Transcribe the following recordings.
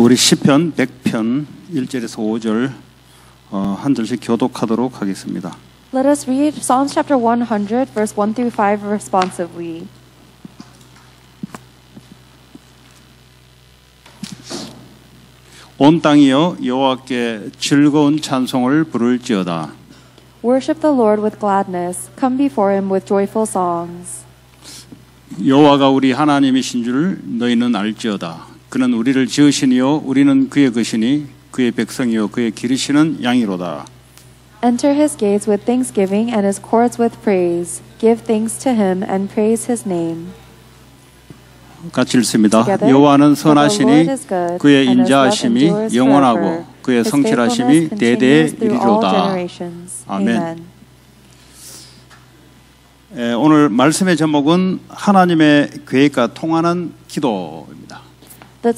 우리 시편 100편 1절에서 5절 한 절씩 교독하도록 하겠습니다. Let us read Psalms chapter 100, verse 1 through 5 responsively. 온 땅이여 여호와께 즐거운 찬송을 부를지어다. Worship the Lord with gladness. Come before him with joyful songs. 여호와가 우리 하나님이신 줄 너희는 알지어다. 그는 우리를 지으시니요 우리는 그의 것이니 그의 백성이요 그의 기르시는 양이로다. Enter his gates with thanksgiving and his courts with praise. Give thanks to him and praise his name. 같이 읽습니다. 여호와는 선하시니 그의 인자하심이 영원하고 그의 성실하심이 대대에 이르리로다. 아멘. 오늘 말씀의 제목은 하나님의 계획과 통하는 기도입니다. The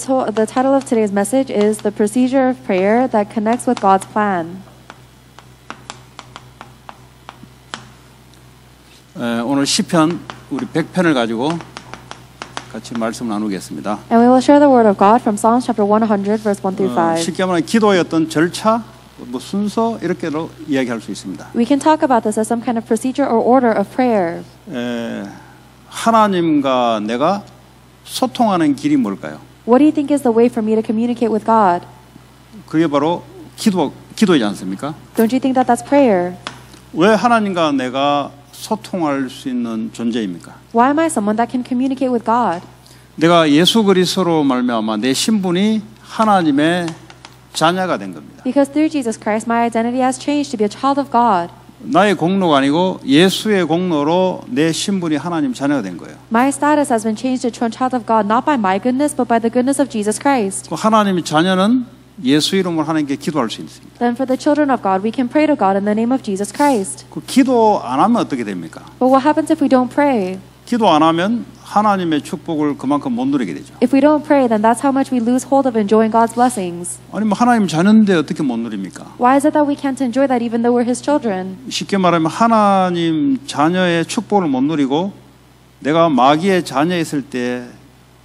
title of today's message is The Procedure of Prayer that Connects with God's Plan. 오늘 시편 우리 100편을 가지고 같이 말씀 나누겠습니다. And we will share the word of God from Psalms chapter 100 verse 1 through 5. 쉽게 말하면 기도의 어떤 절차, 뭐 순서 이렇게로 이야기할 수 있습니다. We can talk about this as some kind of procedure or order of prayer. 하나님과 내가 소통하는 길이 뭘까요? What do you think is the way for me to communicate with God? 그게 바로 기도이지 않습니까? Don't you think that that's prayer? 왜 하나님과 내가 소통할 수 있는 존재입니까? Why am I someone that can communicate with God? 내가 예수 그리스도로 말미암아 내 신분이 하나님의 자녀가 된 겁니다. Because through Jesus Christ, my identity has changed to be a child of God. 나의 공로가 아니고 예수의 공로로 내 신분이 하나님 자녀가 된 거예요. My status has been changed to a child of God, not by my goodness, but by the goodness of Jesus Christ. 하나님의 자녀는 예수 이름으로 하나님께 기도할 수 있습니다. Then for the children of God, we can pray to God in the name of Jesus Christ. 기도 안 하면 어떻게 됩니까? But what happens if we don't pray? 기도 안 하면 하나님의 축복을 그만큼 못 누리게 되죠. If we don't pray, then that's how much we lose hold of enjoying God's blessings. 아니 뭐 하나님 자녀인데 어떻게 못 누립니까? Why is it that we can't enjoy that even though we're His children? 쉽게 말하면 하나님 자녀의 축복을 못 누리고 내가 마귀의 자녀였을 때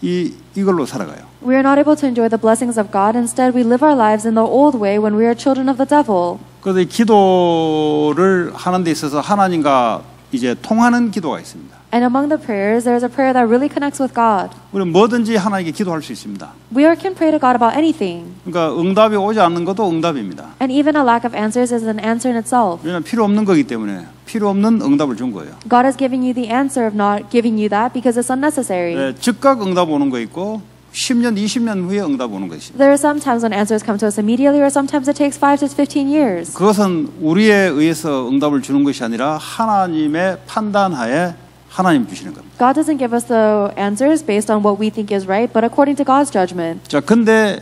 이걸로 살아가요. We are not able to enjoy the blessings of God. Instead, we live our lives in the old way when we are children of the devil. 그래서 이 기도를 하는 데 있어서 하나님과 이제 통하는 기도가 있습니다. And among the prayers, there is a prayer that really connects with God. 우리는 뭐든지 하나님께 기도할 수 있습니다. We can pray to God about anything. 그러니까 응답이 오지 않는 것도 응답입니다. And even a lack of answers is an answer in itself. 왜냐하면 필요 없는 거기 때문에 필요 없는 응답을 준 거예요. God is giving you the answer of not giving you that because it's unnecessary. 네, 즉각 응답 오는 거 있고 10년, 20년 후에 응답 오는 거 있습니다. There are some times when answers come to us immediately, or sometimes it takes 5 to 15 years. 그것은 우리에 의해서 응답을 주는 것이 아니라 하나님의 판단하에 하나님 주시는 겁니다. God doesn't give us the answers based on what we think is right, but according to God's judgment. 자, 근데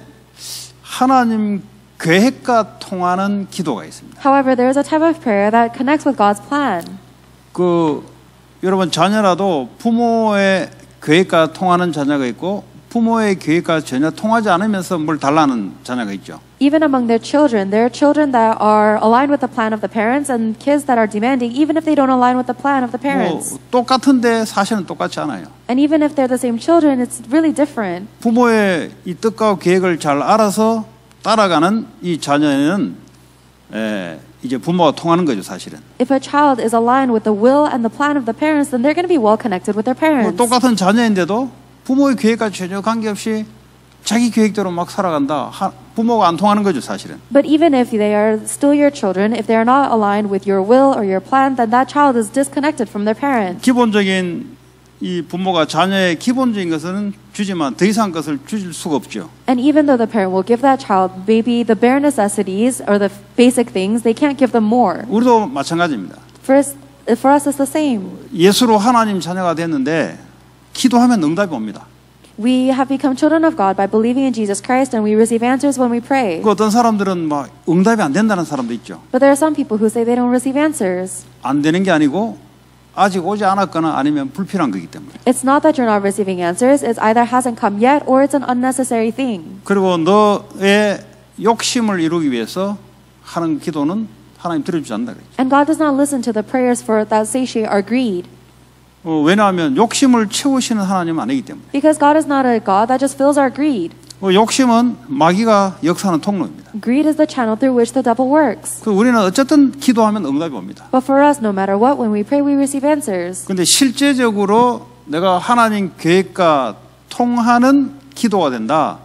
하나님 계획과 통하는 기도가 있습니다. However, there is a type of prayer that connects with God's plan. 여러분 자녀라도 부모의 계획과 통하는 자녀가 있고 부모의 계획과 전혀 통하지 않으면서 뭘 달라는 자녀가 있죠. Even among their children, there are children that are aligned with the plan of the parents and kids that are demanding even if they don't align with the plan of the parents. 똑같은데 사실은 똑같지 않아요. And even if they're the same children, it's really different. 부모의 이 뜻과 계획을 잘 알아서 따라가는 이 자녀는 이제 부모가 통하는 거죠, 사실은. If a child is aligned with the will and the plan of the parents, then they're going to be well connected with their parents. 똑같은 자녀인데도 부모의 계획과 전혀 관계없이 자기 계획대로 막 살아간다. 부모가 안 통하는 거죠, 사실은. But even if they are still your children, if they are not aligned with your will or your plan, then that child is disconnected from their parents. 기본적인 이 부모가 자녀의 기본적인 것은 주지만 더 이상 것을 줄 수가 없죠. And even though the parent will give that child maybe the bare necessities or the basic things, they can't give them more. 우리도 마찬가지입니다. For us, it's the same. 예수로 하나님 자녀가 됐는데 기도하면 응답이 옵니다. We have become children of God by believing in Jesus Christ, and we receive answers when we pray. 어떤 사람들은 막 응답이 안 된다는 사람도 있죠. But there are some people who say they don't receive answers. 안 되는 게 아니고 아직 오지 않았거나 아니면 불필요한 거기 때문에. It's not that you're not receiving answers. It either hasn't come yet or it's an unnecessary thing. 그리고 너의 욕심을 이루기 위해서 하는 기도는 하나님 들어주지 않는다 그랬죠. And God does not listen to the prayers for that satiate our greed. 왜냐하면 욕심을 채우시는 하나님은 아니기 때문에. Because God is not a God that just fills our greed. 욕심은 마귀가 역사하는 통로입니다. Greed is the channel through which the devil works. 우리는 어쨌든 기도하면 응답이 옵니다. But for us, no matter what, when we pray, we receive answers. 그런데 실제적으로 내가 하나님 계획과 통하는 기도가 된다.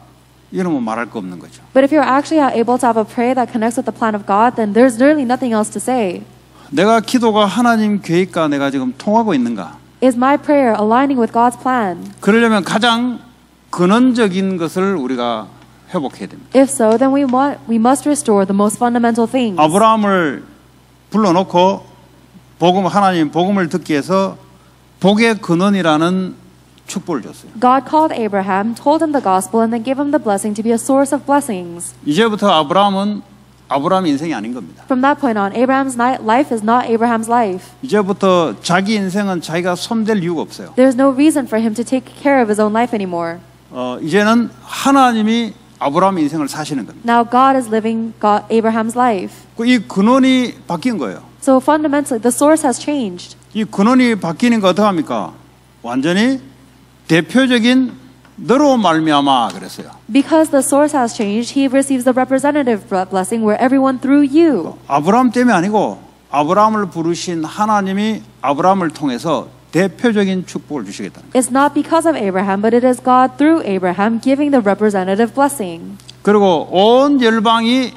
이러면 말할 거 없는 거죠. But if you're actually able to have a prayer that connects with the plan of God, then there's literally nothing else to say. 내가 기도가 하나님 계획과 내가 지금 통하고 있는가? Is my prayer aligning with God's plan? 그러려면 가장 근원적인 것을 우리가 회복해야 됩니다. If so, then we must restore the most fundamental things. 아브라함을 불러놓고 하나님 복음을 듣기 위해서 복의 근원이라는 축복을 줬어요. God called Abraham, told him the gospel, and then gave him the blessing to be a source of blessings. 이제부터 아브라함 인생이 아닌 겁니다. From that point on, Abraham's life is not Abraham's life. 이제부터 자기 인생은 자기가 손댈 이유가 없어요. There's no reason for him to take care of his own life anymore. 이제는 하나님이 아브라함 인생을 사시는 겁니다. Now God is living Abraham's life. 이 근원이 바뀐 거예요. So fundamentally, the source has changed. 이 근원이 바뀌는 거 어떻게 합니까? 완전히 대표적인 너로 말미암아 그랬어요. Because the source has changed, he receives the representative blessing where everyone through you. 아브라함 때문에 아니고 아브라함을 부르신 하나님이 아브라함을 통해서 대표적인 축복을 주시겠다는 거예요. It's not because of Abraham, but it is God through Abraham giving the representative blessing. 그리고 온 열방이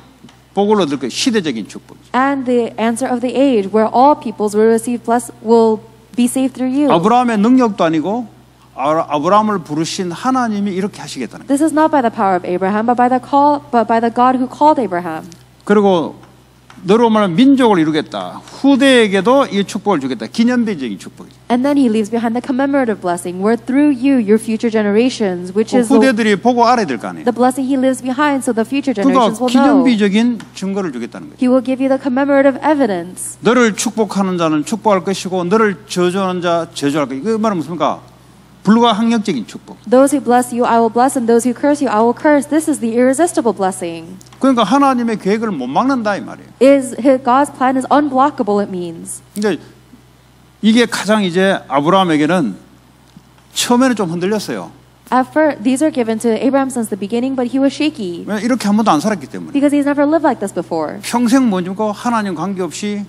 복을 얻을 거예요. 시대적인 축복이죠. And the answer of the age where all peoples will be saved through you. 아브라함의 능력도 아니고 아브라함을 부르신 하나님이 이렇게 하시겠다는 거예요. This is not by the power of Abraham, but by the God who called Abraham. 그리고 너로 말하면 민족을 이루겠다. 후대에게도 이 축복을 주겠다. 기념비적인 축복이죠. And then he leaves behind the commemorative blessing, where through you, your future generations, which is 후대들이 보고 알아야 될 거 아니에요. the blessing he leaves behind, so the future generations 그가 will know. 기념비적인 증거를 주겠다는 거예요. He will give you the commemorative evidence. 너를 축복하는 자는 축복할 것이고 너를 저주하는 자 저주할 것이고. 그 말은 무슨가? 불가항력적인 축복. Those who bless you, I will bless, and those who curse you, I will curse. This is the irresistible blessing. 그러니까 하나님의 계획을 못 막는다 이 말이에요. God's plan is unblockable, it means. 근데 이게 가장 이제 아브라함에게는 처음에는 좀 흔들렸어요. At first, these are given to Abraham since the beginning, but he was shaky 왜 이렇게 한 번도 안 살았기 때문에. because he's never lived like this before. 평생 뭔지고 하나님 관계없이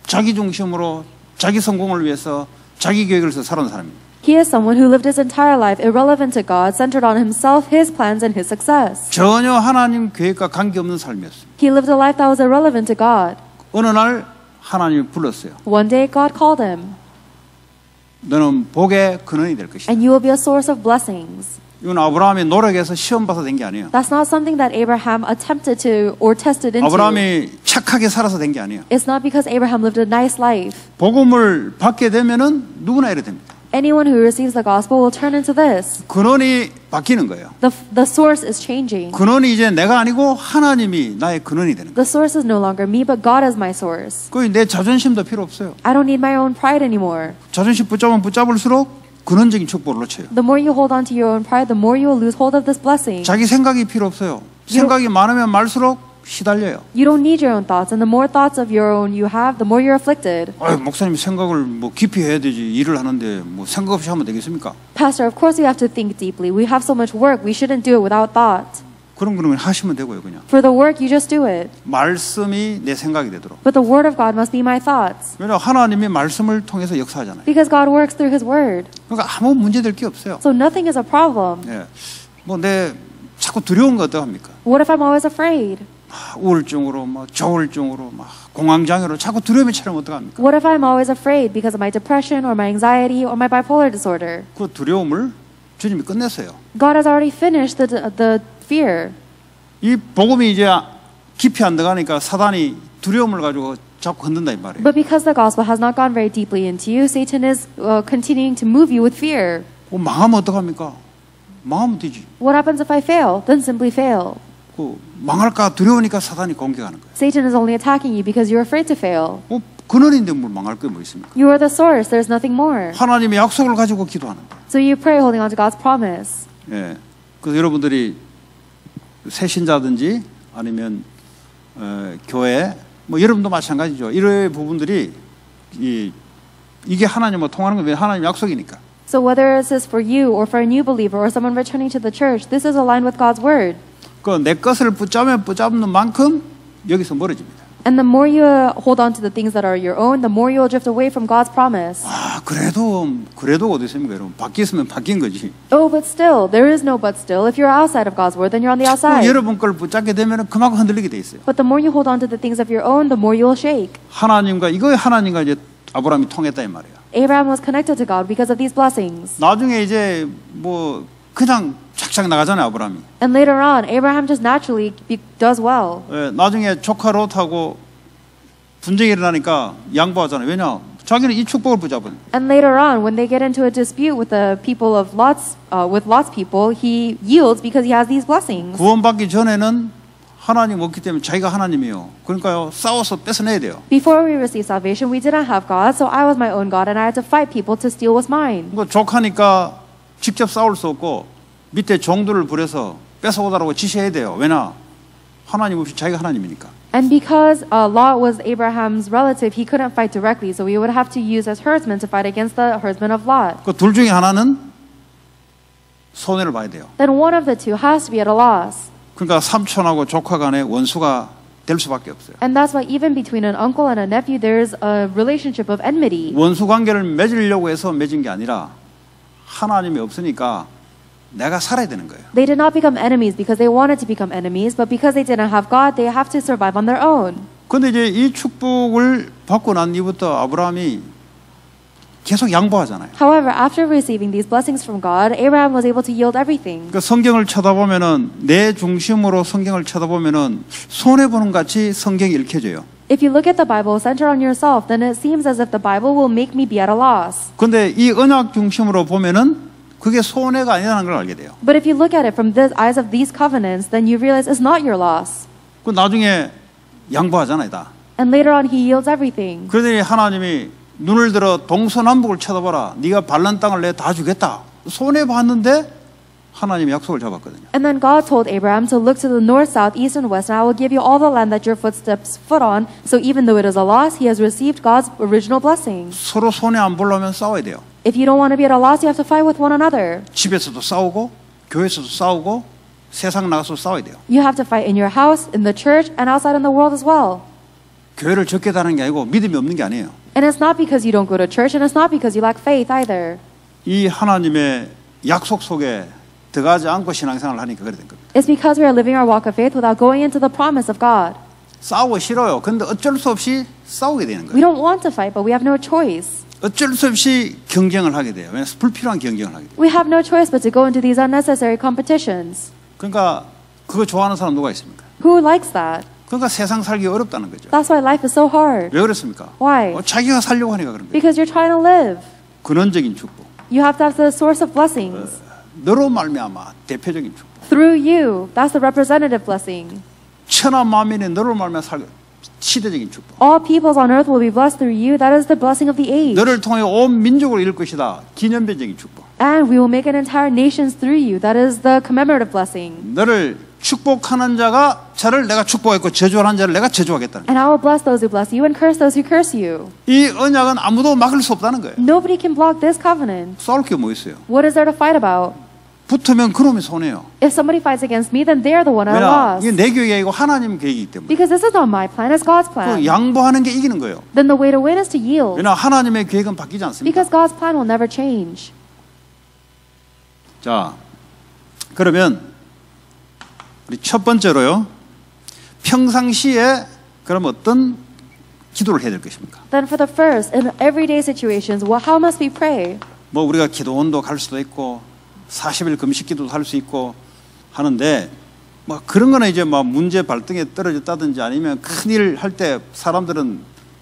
자기 중심으로 자기 성공을 위해서 자기 계획을 위해서 살아온 사람입니다. He is someone who lived his entire life irrelevant to God, centered on himself, his plans, and his success. 전혀 하나님 계획과 관계없는 삶이었어요. He lived a life that was irrelevant to God. 어느 날 하나님이 불렀어요. One day, God called him, 너는 복의 근원이 될 것이다. and you will be a source of blessings. 이건 아브라함이 노력해서 시험 봐서 된 게 아니에요. That's not something that Abraham attempted to or tested into. 아브라함이 착하게 살아서 된 게 아니에요. It's not because Abraham lived a nice life. 복음을 받게 되면은 누구나 이래 됩니다. Anyone who receives the gospel will turn into this. 근원이 바뀌는 거예요. The source is changing. 근원이 이제 내가 아니고 하나님이 나의 근원이 되는 거예요. The source is no longer me, but God is my source. 그 내 자존심도 필요 없어요. I don't need my own pride anymore. 자존심 붙잡으면 붙잡을수록 근원적인 축복을 놓쳐요. The more you hold on to your own pride, the more you will lose hold of this blessing. 자기 생각이 필요 없어요. 생각이 많으면 많을수록 시달려요. You don't need your own thoughts, and the more thoughts of your own you have, the more you're afflicted. 목사님 생각을 뭐 깊이 해야 되지 일을 하는데 뭐 생각 없이 하면 되겠습니까? Pastor, of course we have to think deeply. We have so much work. We shouldn't do it without thought. 그런 거는 하시면 되고요, 그냥. For the work, you just do it. 말씀이 내 생각이 되도록. But the word of God must be my thoughts. 왜냐 하나님이 말씀을 통해서 역사하잖아요. Because God works through His word. 그러니까 아무 문제될 게 없어요. So nothing is a problem. 예, 뭐 내 자꾸 두려운 거 어떡합니까? What if I'm always afraid? 우울증으로, 뭐 조울증으로, 막 공황장애로 자꾸 두려움이 차면 어떡합니까? What if I'm always afraid because of my depression or my anxiety or my bipolar disorder? 그 두려움을 주님이 끝냈어요. God has already finished the fear. 이 복음이 이제 깊이 안 들어가니까 사단이 두려움을 가지고 자꾸 흔든다 이 말이에요. But because the gospel has not gone very deeply into you, Satan is continuing to move you with fear. 망하면 어떡합니까? 망하면 되지. What happens if I fail? Then simply fail. 망할까 두려우니까 사단이 공격하는 거예요. Satan is only attacking you because you're afraid to fail. 근원인데 뭘 망할 게 뭐 있습니까? You are the source. There's nothing more. 하나님의 약속을 가지고 기도하는 거예요. So you pray holding on to God's promise. 예. 그래서 여러분들이 새신자든지 아니면 교회 뭐 여러분도 마찬가지죠. 이런 부분들이 이게 하나님과 통하는 건 왜 하나님 약속이니까. So whether this is for you or for a new believer or someone returning to the church, this is aligned with God's word. 그 내 것을 붙잡는 만큼 여기서 멀어집니다. And the more you hold on to the things that are your own, the more you will drift away from God's promise. 아, 그래도 어디 있습니까, 여러분? 바뀌었으면 바뀐 거지. Oh, but still, there is no but still. If you're outside of God's word, then you're on the outside. 여러분 걸 붙잡게 되면 그만큼 흔들리게 돼 있어요. But the more you hold on to the things of your own, the more you will shake. 하나님과 이제 아브라함이 통했다 이 말이에요. Abraham was connected to God because of these blessings. 나중에 이제 뭐 그냥 착착 나가잖아요, 아브라함이. And later on, Abraham just naturally does well. 예, 나중에 조카 롯하고 분쟁이 일어나니까 양보하잖아요. 왜냐? 자기는 이 축복을 붙잡은. And later on, when they get into a dispute with the people of Lot's people, he yields because he has these blessings. 구원받기 전에는 하나님 없기 때문에 자기가 하나님이요. 그러니까요, 싸워서 뺏어내야 돼요. Before we received salvation, we didn't have God, so I was my own God, and I had to fight people to steal what's mine. 뭐 조카니까 직접 싸울 수 없고 밑에 종들을 부려서 뺏어오라고 지시해야 돼요. 왜냐? 하나님 없이 자기가 하나님이니까. And because Lot was Abraham's relative, he couldn't fight directly, so we would have to use as herdsmen to fight against the herdsmen of Lot. 그 둘 중에 하나는 손해를 봐야 돼요. Then one of the two has to be at a loss. 그러니까 삼촌하고 조카 간에 원수가 될 수밖에 없어요. And that's why even between an uncle and a nephew, there's a relationship of enmity. 원수 관계를 맺으려고 해서 맺은 게 아니라 하나님이 없으니까 내가 살아야 되는 거예요. They did not become enemies because they wanted to become enemies, but because they didn't have God, they have to survive on their own. 근데 이제 이 축복을 받고 난 이후부터 아브라함이 계속 양보하잖아요. However, after receiving these blessings from God, Abraham was able to yield everything. 그러니까 성경을 쳐다보면은 내 중심으로 성경을 쳐다보면은 손해 보는 같이 성경이 읽혀져요. If you look at the Bible centered on yourself, then it seems as if the Bible will make me be at a loss. 근데 이 언약 중심으로 보면은 그게 손해가 아니라는 걸 알게 돼요. But if you look at it from the eyes of these covenants, then you realize it's not your loss. 그 나중에 양보하잖아요, 다. And later on, he yields everything. 그러더니 하나님이 눈을 들어 동서남북을 쳐다봐라. 네가 밟는 땅을 내가 다 주겠다. 손해 봤는데 하나님이 약속을 잡았거든요. And then God told Abraham to look to the north, south, east, and west, and I will give you all the land that your footsteps foot on. So even though it is a loss, he has received God's original blessings. 서로 손해 안 보려면 싸워야 돼요. If you don't want to be at a loss, you have to fight with one another. 집에서도 싸우고 교회에서도 싸우고 세상 나가서 싸워야 돼요. You have to fight in your house, in the church, and outside in the world as well. 교회를 적게 다는 게 아니고 믿음이 없는 게 아니에요. And it's not because you don't go to church, and it's not because you lack faith either. 이 하나님의 약속 속에 들어가지 않고 신앙생활을 하니까 그래 된 겁니다. It's because we are living our walk of faith without going into the promise of God. 싸우기 싫어요. 근데 어쩔 수 없이 싸우게 되는 We 거예요. don't want to fight, but we have no choice. 어쩔 수 없이 경쟁을 하게 돼요. 왜냐하면 불필요한 경쟁을 하게 돼요. We have no choice but to go into these unnecessary competitions. 그러니까 그거 좋아하는 사람 누가 있습니까? Who likes that? 그러니까 세상 살기 어렵다는 거죠. That's why life is so hard. 왜 그렇습니까? Why? 자기가 살려고 하니까 그런 거예요. Because you're trying to live. 근원적인 축복. You have to have the source of blessings. 너로 말미암아 대표적인 축복. Through you, that's the representative blessing. 천하 만민이 너로 말미암아 시대적인 축복. All peoples on earth will be blessed through you. That is the blessing of the age. 너를 통해 온 민족을 이룰 것이다. 기념비적인 축복. And we will make an entire nations through you. That is the commemorative blessing. 너를 축복하는 자가 자를 내가 축복했고 저주하는 자를 내가 저주하겠다. And I will bless those who bless you and curse those who curse you. 이 언약은 아무도 막을 수 없다는 거예요. Nobody can block this covenant. 싸울 게 뭐 있어요? What is there to fight about? 붙으면 그놈이 손해요. If somebody fights against me, then they're the one at a 왜냐? loss. 이게 내 계획이 아니고 하나님 계획이기 때문에. Because this is not my plan, it's God's 그 plan. 양보하는 게 이기는 거예요. Then the way to win is to yield. 왜냐? 하나님의 계획은 바뀌지 않습니다. Because God's plan will never change. 자, 그러면 우리 첫 번째로요. 평상시에 그럼 어떤 기도를 해야 될 것입니까? Then for the first, in everyday situations, how must we pray? 뭐 우리가 기도원도 갈 수도 있고 40일 금식기도도 할 수 있고 하는데 뭐 그런 거는 이제 막 문제 발등에 떨어졌다든지 아니면 큰일 할 때 사람들은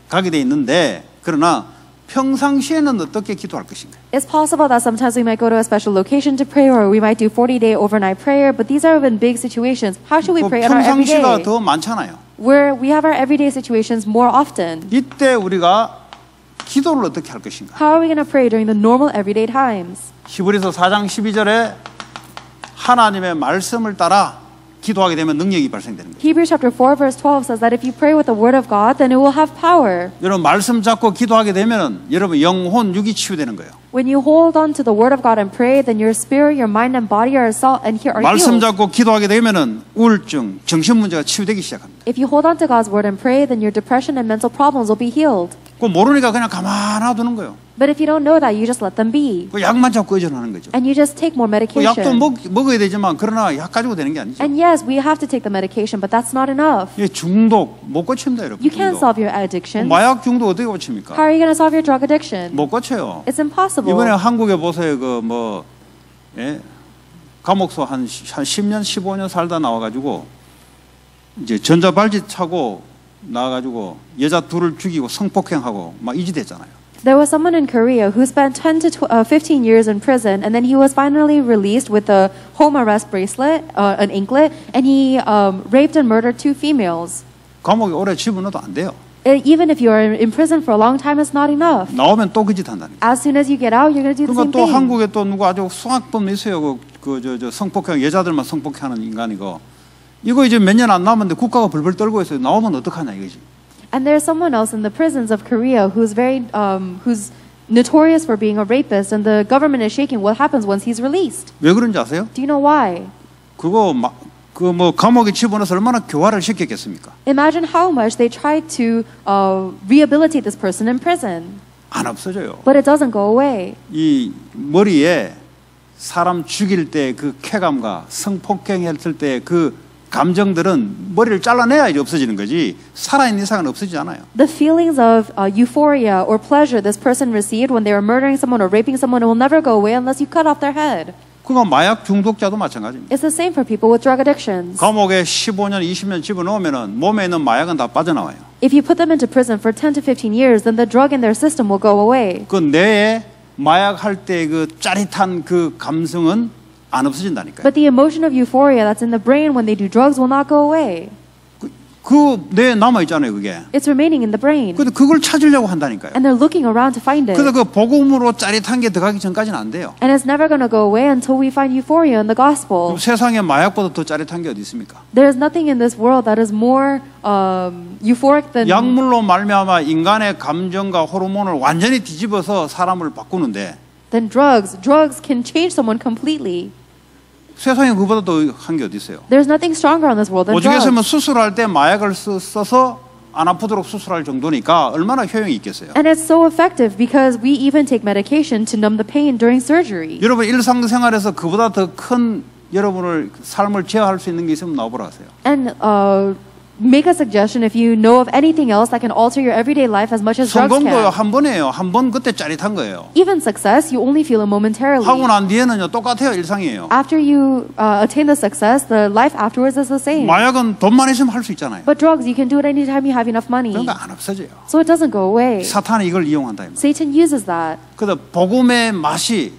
가게 돼 있는데 그러나 평상시에는 어떻게 기도할 것인가? It's possible that sometimes we might go to a special location to pray, or we might do 40-day overnight prayer, but these are in big situations. How should we pray in our 평상시가 everyday? 더 많잖아요. Where we have our everyday situations more often. 이때 우리가 기도를 어떻게 할 것인가? How are we going to pray during the normal everyday times? 히브리서 4장 12절에 하나님의 말씀을 따라 기도하게 되면 능력이 발생되는 거예요. Hebrews chapter 4 verse 12 says that if you pray with the word of God, then it will have power. 여러분 말씀 잡고 기도하게 되면은 여러분 영혼 육이 치유되는 거예요. When you hold on to the word of God and pray, then your spirit, your mind, and body are 말씀 healed. 잡고 기도하게 되면은 우울증, 정신 문제가 치유되기 시작합니다. If you hold on to God's word and pray, then your depression and mental problems will be healed. 그 모르니까 그냥 가만 놔두는 거예요. But if you don't know that, you just let them be. 그 약만 잡고 의존하는 거죠. And you just take more 그 medication. 약도 먹어야 되지만 그러나 약 가지고 되는 게 아니죠. And yes, we have to take the medication, but that's not enough. 이게 중독 못 고칩니다, 여러분. You can't 중독. solve your addictions. 마약 중독 어떻게 고칩니까? How are you going to solve your drug addiction? 못 고쳐요. It's impossible. 이번에 한국에 보세요. 감옥소 한 10년, 15년 살다 나와가지고 이제 전자발찌 차고 나와가지고 여자 둘을 죽이고 성폭행하고 막 이지됐잖아요. There was someone in Korea who spent 10 to 15 years in prison, and then he was finally released with a home arrest bracelet, an anklet, and he raped and murdered 2 females. 감옥에 오래 집어넣어도 안 돼요. Even if you are in prison for a long time, it's not enough. 나오면 또 그 짓 한다는 거예요. As soon as you get out, you're going to do the 그러니까 same 또 thing. 한국에 또 누가 아주 숭악범 있어요. 저 성폭행 여자들만 성폭행하는 인간이고 이거 이제 몇 년 안 남았는데 국가가 벌벌 떨고 있어요. 나오면 어떡하냐 이거지. And there's someone else in the prisons of Korea who's who's notorious for being a rapist, and the government is shaking. What happens once he's released? 왜 그런지 아세요? Do you know why? 그거 감옥에 집어넣어서 얼마나 교화를 시켰겠습니까? Imagine how much they tried to rehabilitate this person in prison, 안 없어져요. but it doesn't go away. 이 머리에 사람 죽일 때 그 쾌감과 성폭행했을 때 그 감정들은 머리를 잘라내야 이제 없어지는 거지 살아있는 이상은 없어지지 않아요. The feelings of euphoria or pleasure this person received when they were murdering someone or raping someone will never go away unless you cut off their head. 그건 마약 중독자도 마찬가지입니다. It's the same for people with drug addictions. 감옥에 15년, 20년 집어넣으면은 몸에 있는 마약은 다 빠져나와요. If you put them into prison for 10 to 15 years, then the drug in their system will go away. 그 뇌에 마약 할 때 그 짜릿한 그 감성은 안 없어진다니까요. But the emotion of euphoria that's in the brain when they do drugs will not go away. 그 뇌에 남아 있잖아요, 그게. It's remaining in the brain. 근데 그걸 찾으려고 한다니까요. And they're looking around to find it. 그래서 그 복음으로 짜릿한 게 들어가기 전까지는 안 돼요. And it's never going to go away until we find euphoria in the gospel. 세상에 마약보다 더 짜릿한 게 어디 있습니까? There's nothing in this world that is more euphoric than 약물로 말미암아 인간의 감정과 호르몬을 완전히 뒤집어서 사람을 바꾸는데 drugs. Drugs can change someone completely. 세상에 그보다 더 한 게 어디 있어요? There's nothing stronger on this world than 오죽했으면 drugs. 수술할 때 마약을 써서 안 아프도록 수술할 정도니까 얼마나 효용이 있겠어요? And it's so effective because we even take medication to numb the pain during surgery. 여러분 일상생활에서 그보다 더 큰 여러분을 삶을 제어할 수 있는 게 있으면 나오보라 하세요. And make a suggestion if you know of anything else that can alter your everyday life as much as drugs 성공도요 can. 한 번이에요. 한 번 그때 짜릿한 거예요. Even success, you only feel it momentarily. 하고 난 뒤에는요 똑같아요. 일상이에요. After you attain the success, the life afterwards is the same. 마약은 돈만 있으면 할 수 있잖아요. But drugs, you can do it anytime you have enough money. 그러니까 안 없어져요. So it doesn't go away. 사탄이 이걸 이용한다. Satan uses that. 그래서 복음의 맛이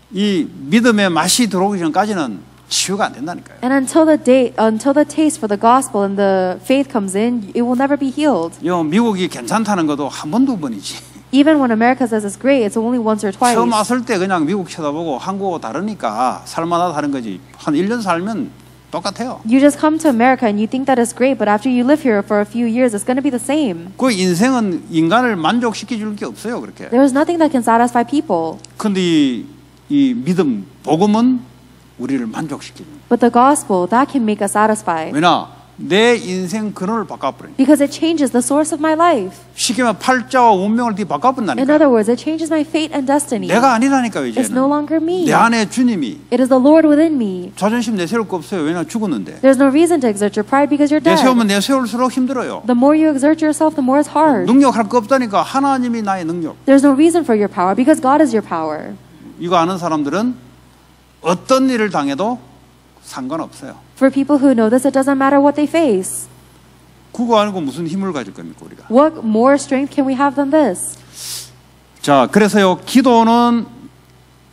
이 믿음의 맛이 들어오기 전까지는 치유가 안 된다니까요. And until the taste for the gospel and the faith comes in, it will never be healed. 미국이 괜찮다는 것도 한 번, 두 번이지. Even when America says it's great, it's only once or twice. 처음 왔을 때 그냥 미국 쳐다보고 한국하고 다르니까 살만하다 하는 거지. 한 1년 살면 똑같아요. You just come to America and you think that it's great, but after you live here for a few years, it's going to be the same. 그 인생은 인간을 만족시켜 줄 게 없어요, 그렇게. There is nothing that can satisfy people. 근데 이 믿음, 복음은 우리를 만족시키는. But the gospel, that can make us satisfied. 왜냐? 내 인생 근원을 바꿔버려요. Because it changes the source of my life. 쉽게 말하면 팔자와 운명을 뒤 In 바꿔본다니까. other words, it changes my fate and destiny. 내가 아니라니까요, It's no 이제는. longer me. 내 안에 주님이 It is the Lord within me. 자존심 내세울 거 없어요. 왜냐? 죽었는데. There's no reason to exert your pride because you're dead. 내세우면 내세울수록 힘들어요. The more you exert yourself, the more it's hard. 능력할 거 없다니까. 하나님이 나의 능력. There's no reason for your power because God is your power. 이거 아는 사람들은 어떤 일을 당해도 상관없어요. For people who know this, it doesn't matter what they face. 그거 아니고 무슨 힘을 가질 겁니까, 우리가? What more strength can we have than this? 자, 그래서요, 기도는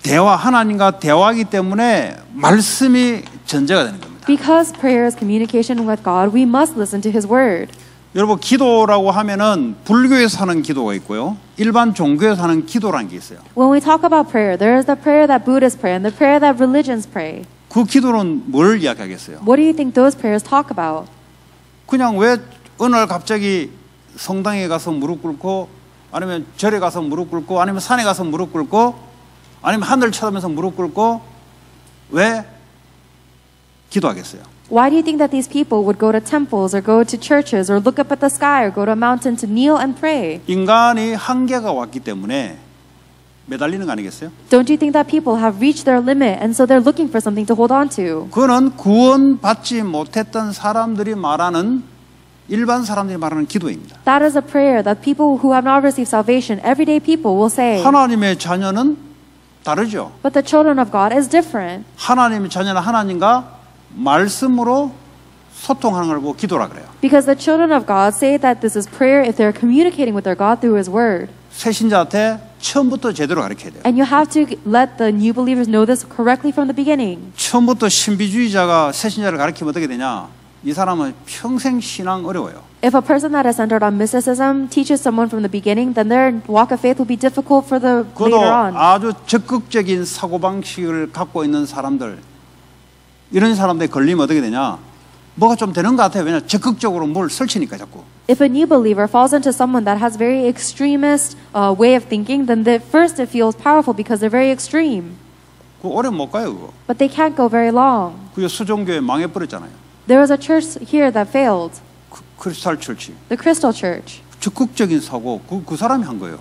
하나님과 대화하기 때문에 말씀이 전제가 되는 겁니다. Because prayer is communication with God, we must listen to His word. 여러분, 기도라고 하면은 불교에서 하는 기도가 있고요. 일반 종교에서 하는 기도라는 게 있어요. When we talk about prayer, there is the prayer that Buddhists pray and the prayer that religions pray. 그 기도는 뭘 이야기하겠어요? What do you think those prayers talk about? 그냥 왜 어느 날 갑자기 성당에 가서 무릎 꿇고 아니면 절에 가서 무릎 꿇고 아니면 산에 가서 무릎 꿇고 아니면 하늘 쳐다보면서 무릎 꿇고 왜 기도하겠어요? Why do you think that these people would go to temples or go to churches or look up at the sky or go to a mountain to kneel and pray? 인간이 한계가 왔기 때문에 매달리는 거 아니겠어요? Don't you think that people have reached their limit and so they're looking for something to hold on to? 그거는 구원받지 못했던 사람들이 말하는 일반 사람들이 말하는 기도입니다. That is a prayer that people who have not received salvation, everyday people will say. 하나님의 자녀는 다르죠. But the children of God is different. 하나님의 자녀는 하나님과 말씀으로 소통하는 걸 보고 기도라 그래요. Because the children of God say that this is prayer if they're communicating with their God through His Word. 새신자한테 처음부터 제대로 가르쳐야 돼요. And you have to let the new believers know this correctly from the beginning. 처음부터 신비주의자가 새신자를 가르치면 어떻게 되냐? 이 사람은 평생 신앙 어려워요. If a person that is centered on mysticism teaches someone from the beginning, then their walk of faith will be difficult for the 그것도 later on. 아주 적극적인 사고방식을 갖고 있는 사람들, 이런 사람들이 걸리면 어떻게 되냐? 뭐가 좀 되는 것 같아요. 왜냐? 적극적으로 뭘 설치니까 자꾸. If a new believer falls into someone that has very extremist way of thinking, then first it feels powerful because they're very extreme. 그 오래 못 가요, 그거. But they can't go very long. 그게 수종교회 망해버렸잖아요. There was a church here that failed, 크리스탈 철치. the Crystal Church. 적극적인 사고, 그 사람이 한 거예요.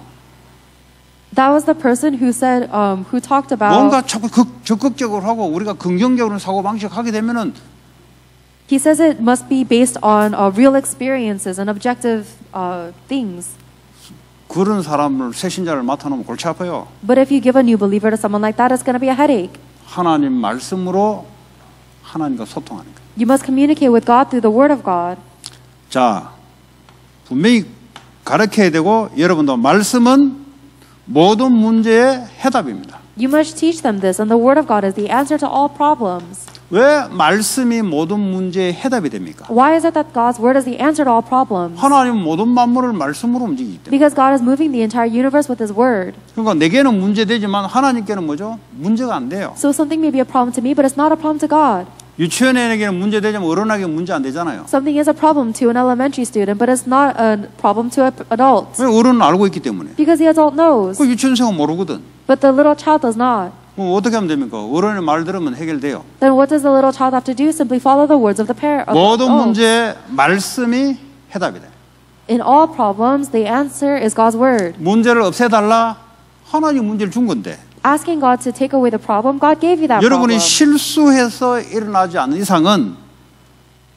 That was the person who said, who talked about. 뭔가 자꾸 적극적으로 하고 우리가 긍정적으로 사고방식 하게 되면은 He says it must be based on real experiences and objective things. 그런 사람을 새신자를 맡아놓으면 골치 아파요. But if you give a new believer to someone like that, it's going to be a headache. 하나님 말씀으로 하나님과 소통하는 거예요. You must communicate with God through the Word of God. 자, 분명히 가르쳐야 되고 여러분도 말씀은 모든 문제의 해답입니다. You must teach them this, and the Word of God is the answer to all problems. 왜 말씀이 모든 문제의 해답이 됩니까? Why is it that God's Word is the answer to all problems? 하나님은 모든 만물을 말씀으로 움직이기 때문에. Because God is moving the entire universe with His Word. 그러니까 내게는 문제되지만 하나님께는 뭐죠? 문제가 안 돼요. So something may be a problem to me, but it's not a problem to God. 유치원에게는 문제되지만 어른에게는 문제 안 되잖아요. Something is a problem to an elementary student, but it's not a problem to an adult. 왜 어른은 알고 있기 때문에. Because the adult knows, 그 유치원생은 모르거든. but the little child does not. 그럼 어떻게 하면 됩니까? 어른의 말 들으면 해결돼요. Then what does the little child have to do? Simply follow the words of the parent. 모든 문제의 말씀이 해답이다. In all problems, the answer is God's Word. 문제를 없애달라? 하나님 문제를 준 건데. Asking God to take away the problem, God gave you that 여러분이 problem. 실수해서 일어나지 않는 이상은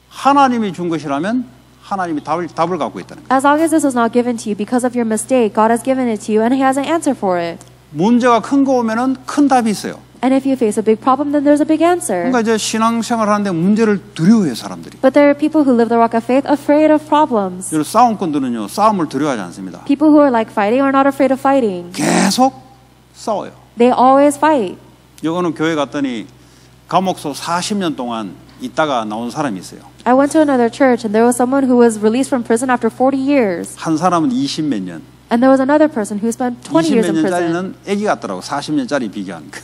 하나님이 준 것이라면 하나님이 답을 갖고 있다는 거예요. As long as this was not given to you because of your mistake, God has given it to you and He has an answer for it. 문제가 큰 거 오면은 큰 답이 있어요. And if you face a big problem, then there's a big answer. 그러니까 이제 신앙생활 하는데 문제를 두려워해요, 사람들이. But there are people who live the walk of faith afraid of problems. 여러분 싸움꾼들은요, 싸움을 두려워하지 않습니다. People who are like fighting are not afraid of fighting. 계속 싸워요. They always fight. 요거는 교회 갔더니 감옥소 40년 동안 있다가 나온 사람이 있어요. I went to another church and there was someone who was released from prison after 40 years. 한 사람은 20몇 년. And there was another person who spent 20 years 20몇 in prison. 년짜리는 애기 같더라고. 40년짜리 비교하니까.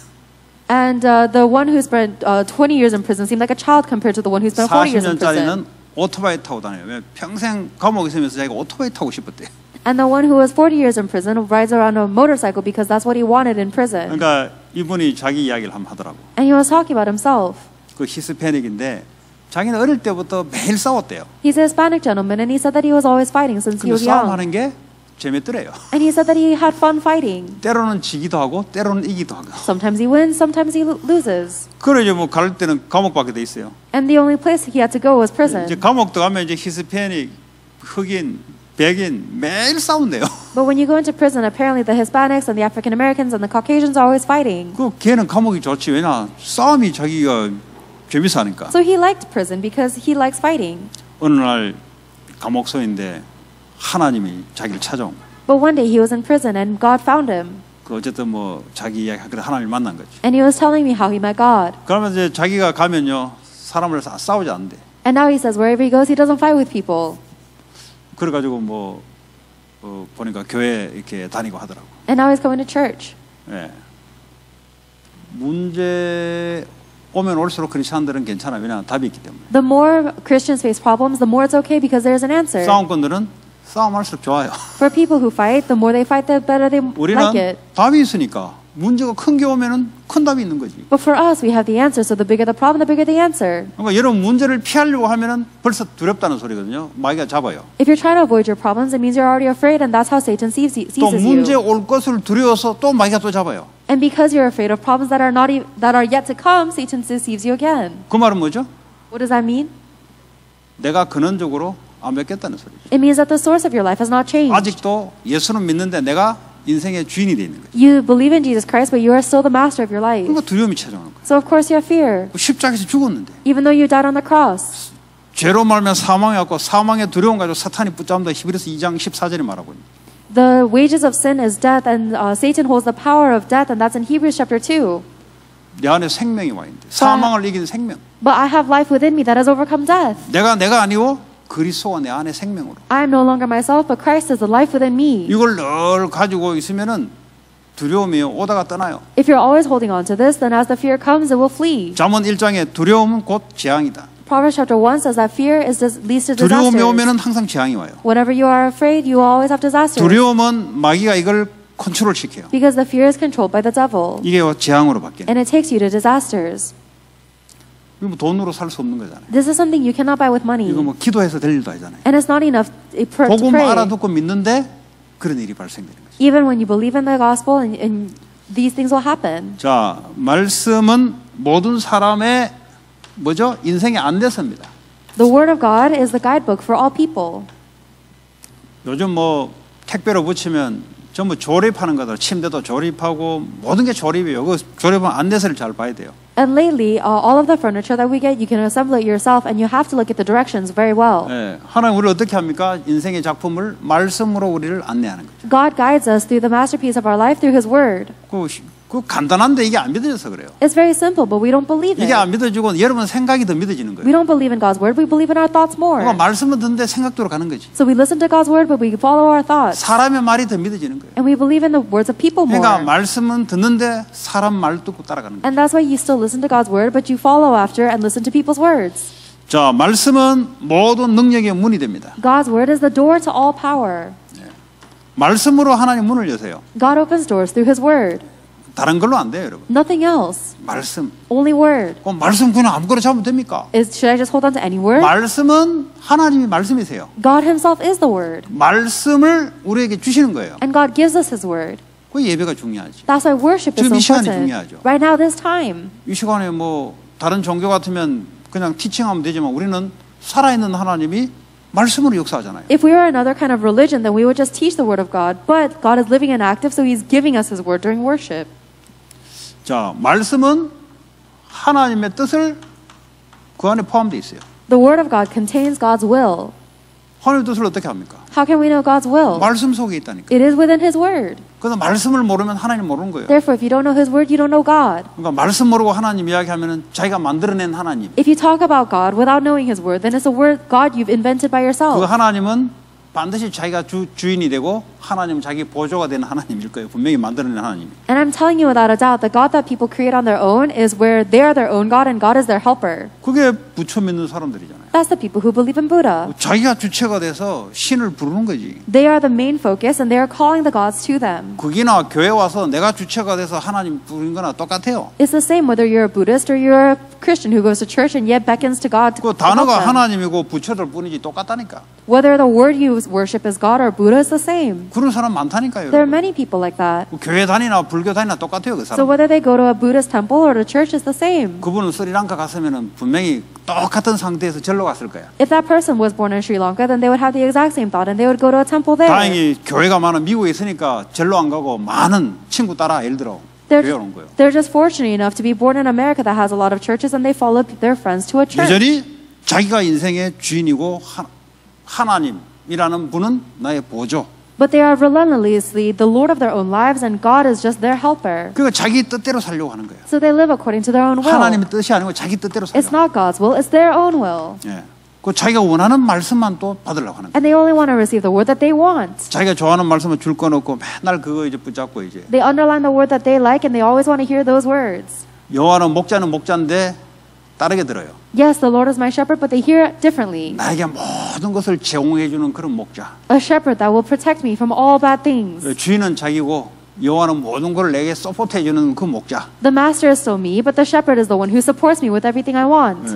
And the one who spent 20 years in prison seemed like a child compared to the one who spent 40 years in prison. 40년짜리는 오토바이 타고 다녀요. 왜? 평생 감옥에 있으면서 자기가 오토바이 타고 싶었대. And the one who was 40 years in prison rides around a motorcycle because that's what he wanted in prison. 그러니까 이분이 자기 이야기를 한번 하더라고. And he was talking about himself. 그 히스패닉인데 자기는 어릴 때부터 매일 싸웠대요. He's a Hispanic gentleman and he said that he was always fighting since he 근데 was young. 싸움하는 게 재밌더래요. And he said that he had fun fighting. 때로는 지기도 하고 때로는 이기도 하고. Sometimes he wins, sometimes he loses. 그래 이제 뭐 갈 때는 감옥 밖에 돼 있어요. And the only place he had to go was prison. 이제 감옥 들어가면 이제 히스패닉, 흑인, 백인 매일 싸운대요. But when you go into prison, apparently the Hispanics and the African Americans and the Caucasians are always fighting. 그 걔는 감옥이 좋지. 왜냐 싸움이 자기가 재밌어 하니까. So he liked prison because he likes fighting. 어느 날 감옥소인데 하나님이 자기를 찾아온 거예요. But one day he was in prison and God found him. 그 어쨌든 뭐 자기 이야기 하기로 하나님을 만난 거지. And he was telling me how he met God. 그러면 이제 자기가 가면요 사람을 싸우지 않는데. And now he says wherever he goes, he doesn't fight with people. 그래가지고 뭐 보니까 교회 이렇게 다니고 하더라고. And now he's coming to church. 예. 문제 오면 올수록 크리스천들은 괜찮아. 왜냐하면 답이 있기 때문에. The more Christians face problems, the more it's okay because there's an answer. 싸움꾼들은 싸움할수록 좋아요. For people who fight, the more they fight, the better they 우리는 like it. 답이 있으니까 문제가 큰 게 오면은 큰 답이 있는 거지. But for us, we have the answer. So the bigger the problem, the bigger the answer. 그러니까 여러분 문제를 피하려고 하면은 벌써 두렵다는 소리거든요. 마귀가 잡아요. If you're trying to avoid your problems, it means you're already afraid, and that's how Satan 또 seizes 문제 you. 올 것을 두려워서 또 마귀가 또 잡아요. And because you're afraid of problems that are yet to come, Satan deceives you again. 그 말은 뭐죠? What does that mean? 내가 근원적으로 안 맺겠다는 소리죠. It means that the source of your life has not changed. 아직도 예수는 믿는데 내가 인생의 주인이 돼 있는 거죠. You believe in Jesus Christ, but you are still the master of your life. 그러니까 두려움이 찾아오는 거예요. So of course you have fear, 십자가에서 죽었는데 even though you died on the cross. 죄로 말면 사망이 왔고 사망의 두려움 가지고 사탄이 붙잡는다. 히브리서 2장 14절에 말하고 있는. The wages of sin is death, and Satan holds the power of death, and that's in Hebrews chapter 2. 내 안에 생명이 와 있는데 사망을 이긴 생명. But I have life within me that has overcome death. 내가 아니고 그리스도가 내 안에 생명으로. I am no longer myself, but Christ is the life within me. 이걸 늘 가지고 있으면은 두려움이 오다가 떠나요. If you're always holding on to this, then as the fear comes, it will flee. 잠언 1장에 두려움은 곧 재앙이다. Proverbs chapter 1 says that fear leads to 두려움이 disasters. 오면은 항상 재앙이 와요. Whenever you are afraid, you will always have disasters. 두려움은 마귀가 이걸 컨트롤 시켜요. Because the fear is controlled by the devil. 이게 재앙으로 바뀌는. And it takes you to disasters. 이거 뭐 돈으로 살 수 없는 거잖아요. This is something you cannot buy with money. 이거 뭐 기도해서 될 일도 아니잖아요. And it's not enough to 복음 pray. 알아듣고 믿는데 그런 일이 발생되는 거죠. Even when you believe in the gospel, and these things will happen. 자, 말씀은 모든 사람의 뭐죠? 인생의 안내서입니다. The word of God is the guidebook for all people. 요즘 뭐 택배로 붙이면 전부 조립하는 거다. 침대도 조립하고 모든 게 조립이에요. 그 조립은 안내서를 잘 봐야 돼요. And lately, all of the furniture that we get, you can assemble it yourself, and you have to look at the directions very well. 예, 하나님 우리를 어떻게 합니까? 인생의 작품을 말씀으로 우리를 안내하는 거죠. God guides us through the masterpiece of our life through His Word. 그 간단한데 이게 안 믿어져서 그래요. It's very simple, but we don't believe 이게 it. 안 믿어지고 여러분 생각이 더 믿어지는 We 거예요. don't believe in God's Word, we believe in our thoughts more. 그러니까 말씀은 듣는데 생각대로 가는 거지. So we listen to God's Word, but we follow our thoughts. 사람의 말이 더 믿어지는 거예요. And we believe in the words of people more. 그러니까 말씀은 듣는데 사람 말 듣고 따라가는 거예요. And that's why you still listen to God's Word, but you follow after and listen to people's words. 자, 말씀은 모든 능력의 문이 됩니다. God's Word is the door to all power. 말씀으로 하나님 문을 여세요. God opens doors through His Word. 다른 걸로 안 돼요, 여러분. Nothing else. 말씀. Only Word. 그럼 말씀 그냥 아무거나 잡으면 됩니까? Should I just hold on to any word? 말씀은 하나님이 말씀이세요. God Himself is the Word. 말씀을 우리에게 주시는 거예요. And God gives us His Word. 그 예배가 중요하지. That's why worship is 지금 이 so 시간이 important. 중요하죠. Right now, this time. 이 시간에 뭐 다른 종교 같으면 그냥 티칭하면 되지만 우리는 살아있는 하나님이 말씀으로 역사하잖아요. If we were another kind of religion, then we would just teach the Word of God. But God is living and active, so He's giving us His Word during worship. 자, 말씀은 하나님의 뜻을 그 안에 포함되어 있어요. The Word of God contains God's will. 하나님의 뜻을 어떻게 합니까? How can we know God's will? 말씀 속에 있다니까. It is within His Word. 그래서 말씀을 모르면 하나님 모르는 거예요. Therefore, if you don't know His Word, you don't know God. 그러니까 말씀 모르고 하나님 이야기하면은 자기가 만들어낸 하나님. If you talk about God without knowing His Word, then it's a word God you've invented by 그 yourself. 하나님은 반드시 자기가 주인이 되고 하나님 자기 보조가 되는 하나님일 거예요. 분명히 만들어낸 하나님. And I'm telling you without a doubt, the God that people create on their own is where they are their own God and God is their helper. 그게 부처 믿는 사람들이잖아요. That's the people who believe in Buddha. 자기가 주체가 돼서 신을 부르는 거지. They are the main focus and they are calling the gods to them. 거기나 교회 와서 내가 주체가 돼서 하나님 부르는 거나 똑같아요. It's the same whether you're a Buddhist or you're a Christian who goes to church and yet beckons to God to 그 help 단어가 them. 하나님이고 부처들 뿐이지 똑같다니까. Whether the word you worship is God or Buddha is the same. 그런 사람 많다니까요. There are 여러분. many people like that. 교회 다니나 불교 다니나 똑같아요. 그 So 사람. whether they go to a Buddhist temple or to church is the same. 그분은 스리랑카 갔으면은 분명히 똑같은 상태에서 절로 갔을 거야. If that person was born in Sri Lanka, then they would have the exact same thought and they would go to a temple there. 다행히 교회가 많은 미국에 있으니까 절로 안 가고 많은 친구 따라 예를 들어 교회 오는 거예요. They're just fortunate enough to be born in America that has a lot of churches and they follow their friends to a church. 여전히 자기가 인생의 주인이고 하나님이라는 분은 나의 보조. But they are relentlessly the Lord of their own lives and God is just their helper. 그러니까 자기 뜻대로 살려고 하는 거예요. So they live according to their own will. 하나님의 뜻이 아니고 자기 뜻대로 It's 살려고. not God's will, it's their own will. 예. 그 자기가 원하는 말씀만 또 받으려고 하는 거예요. And they only want to receive the word that they want. 자기가 좋아하는 말씀을 줄 거 없고 맨날 그거 이제 붙잡고 이제. They underline the word that they like and they always want to hear those words. 여호와는 목자인데 다르게 들어요. Yes, the Lord is my shepherd, but they hear it differently. 나에게 모든 것을 제공해 주는 그런 목자. A shepherd that will protect me from all bad things. 주인은 자기고 여호와는 모든 걸 내게 서포트해 주는 그 목자. The master is still me, but the shepherd is the one who supports me with everything I want.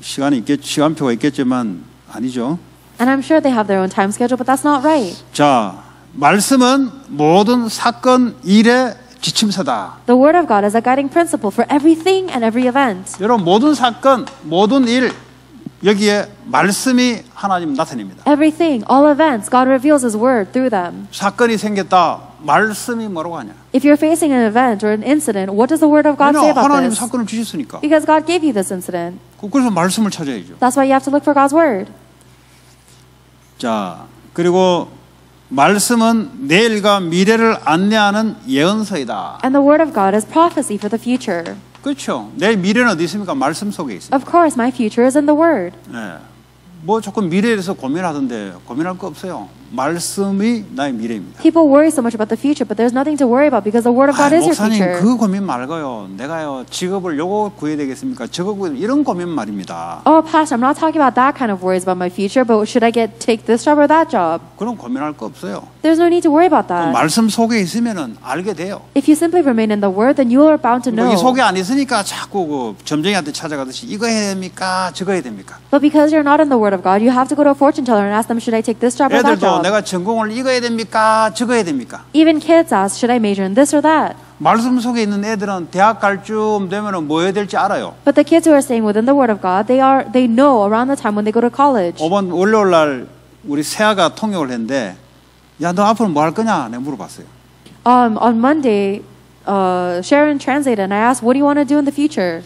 시간표가 있겠지만 아니죠. And I'm sure they have their own time schedule, but that's not right. 자, 말씀은 모든 사건 일의 지침서다. The word of God is a guiding principle for everything and every event. 여러분 모든 사건, 모든 일 여기에 말씀이 하나님 나타냅니다. Everything, all events, God reveals His word through them. 사건이 생겼다. 말씀이 뭐라고 하냐? If you're facing an event or an incident, what does the word of God say about 하나님 this? 사건을 주셨으니까. Because God gave you this incident. 그래서 말씀을 찾아야죠. That's why you have to look for God's word. 자, 그리고 말씀은 내일과 미래를 안내하는 예언서이다. And the word of God is prophecy for the future. 그렇죠. 내 미래는 어디 있습니까? 말씀 속에 있습니다. Of course, my future is in the word. 네. 뭐 조금 미래에 대해서 고민하던데 고민할 거 없어요. 말씀이 나의 미래입니다. People worry so much about the future, but there's nothing to worry about because the word of God is your 목사님 future. 그 고민 말고요. 내가요 직업을 요거 구해야 되겠습니까? 저거 구해 이런 고민 말입니다. Oh, Pastor, I'm not talking about that kind of worries about my future, but should I take this job or that job? 그럼 고민할 거 없어요. There's no need to worry about that. 말씀 속에 있으면은 알게 돼요. If you simply remain in the word, then you are bound to know. 이 속에 안 있으니까 자꾸 그 점쟁이한테 찾아가듯이 이거 해야 됩니까? 저거 해야 됩니까? But because you're not in the word of God, you have to go to a fortune teller and ask them, should I take this job or that 애들도 job? 내가 전공을 이거 해야 됩니까? 저거 해야 됩니까? Even kids ask, should I major in this or that? 말씀 속에 있는 애들은 대학 갈 쯤 되면은 뭐 해야 될지 알아요. But the kids who are staying within the word of God, they know around the time when they go to college. 이번 월요일 날 우리 세아가 통역을 했는데 야, 너 앞으로 뭐 할 거냐? 내가 물어봤어요. On Monday, Sharon translated and I asked, what do you want to do in the future?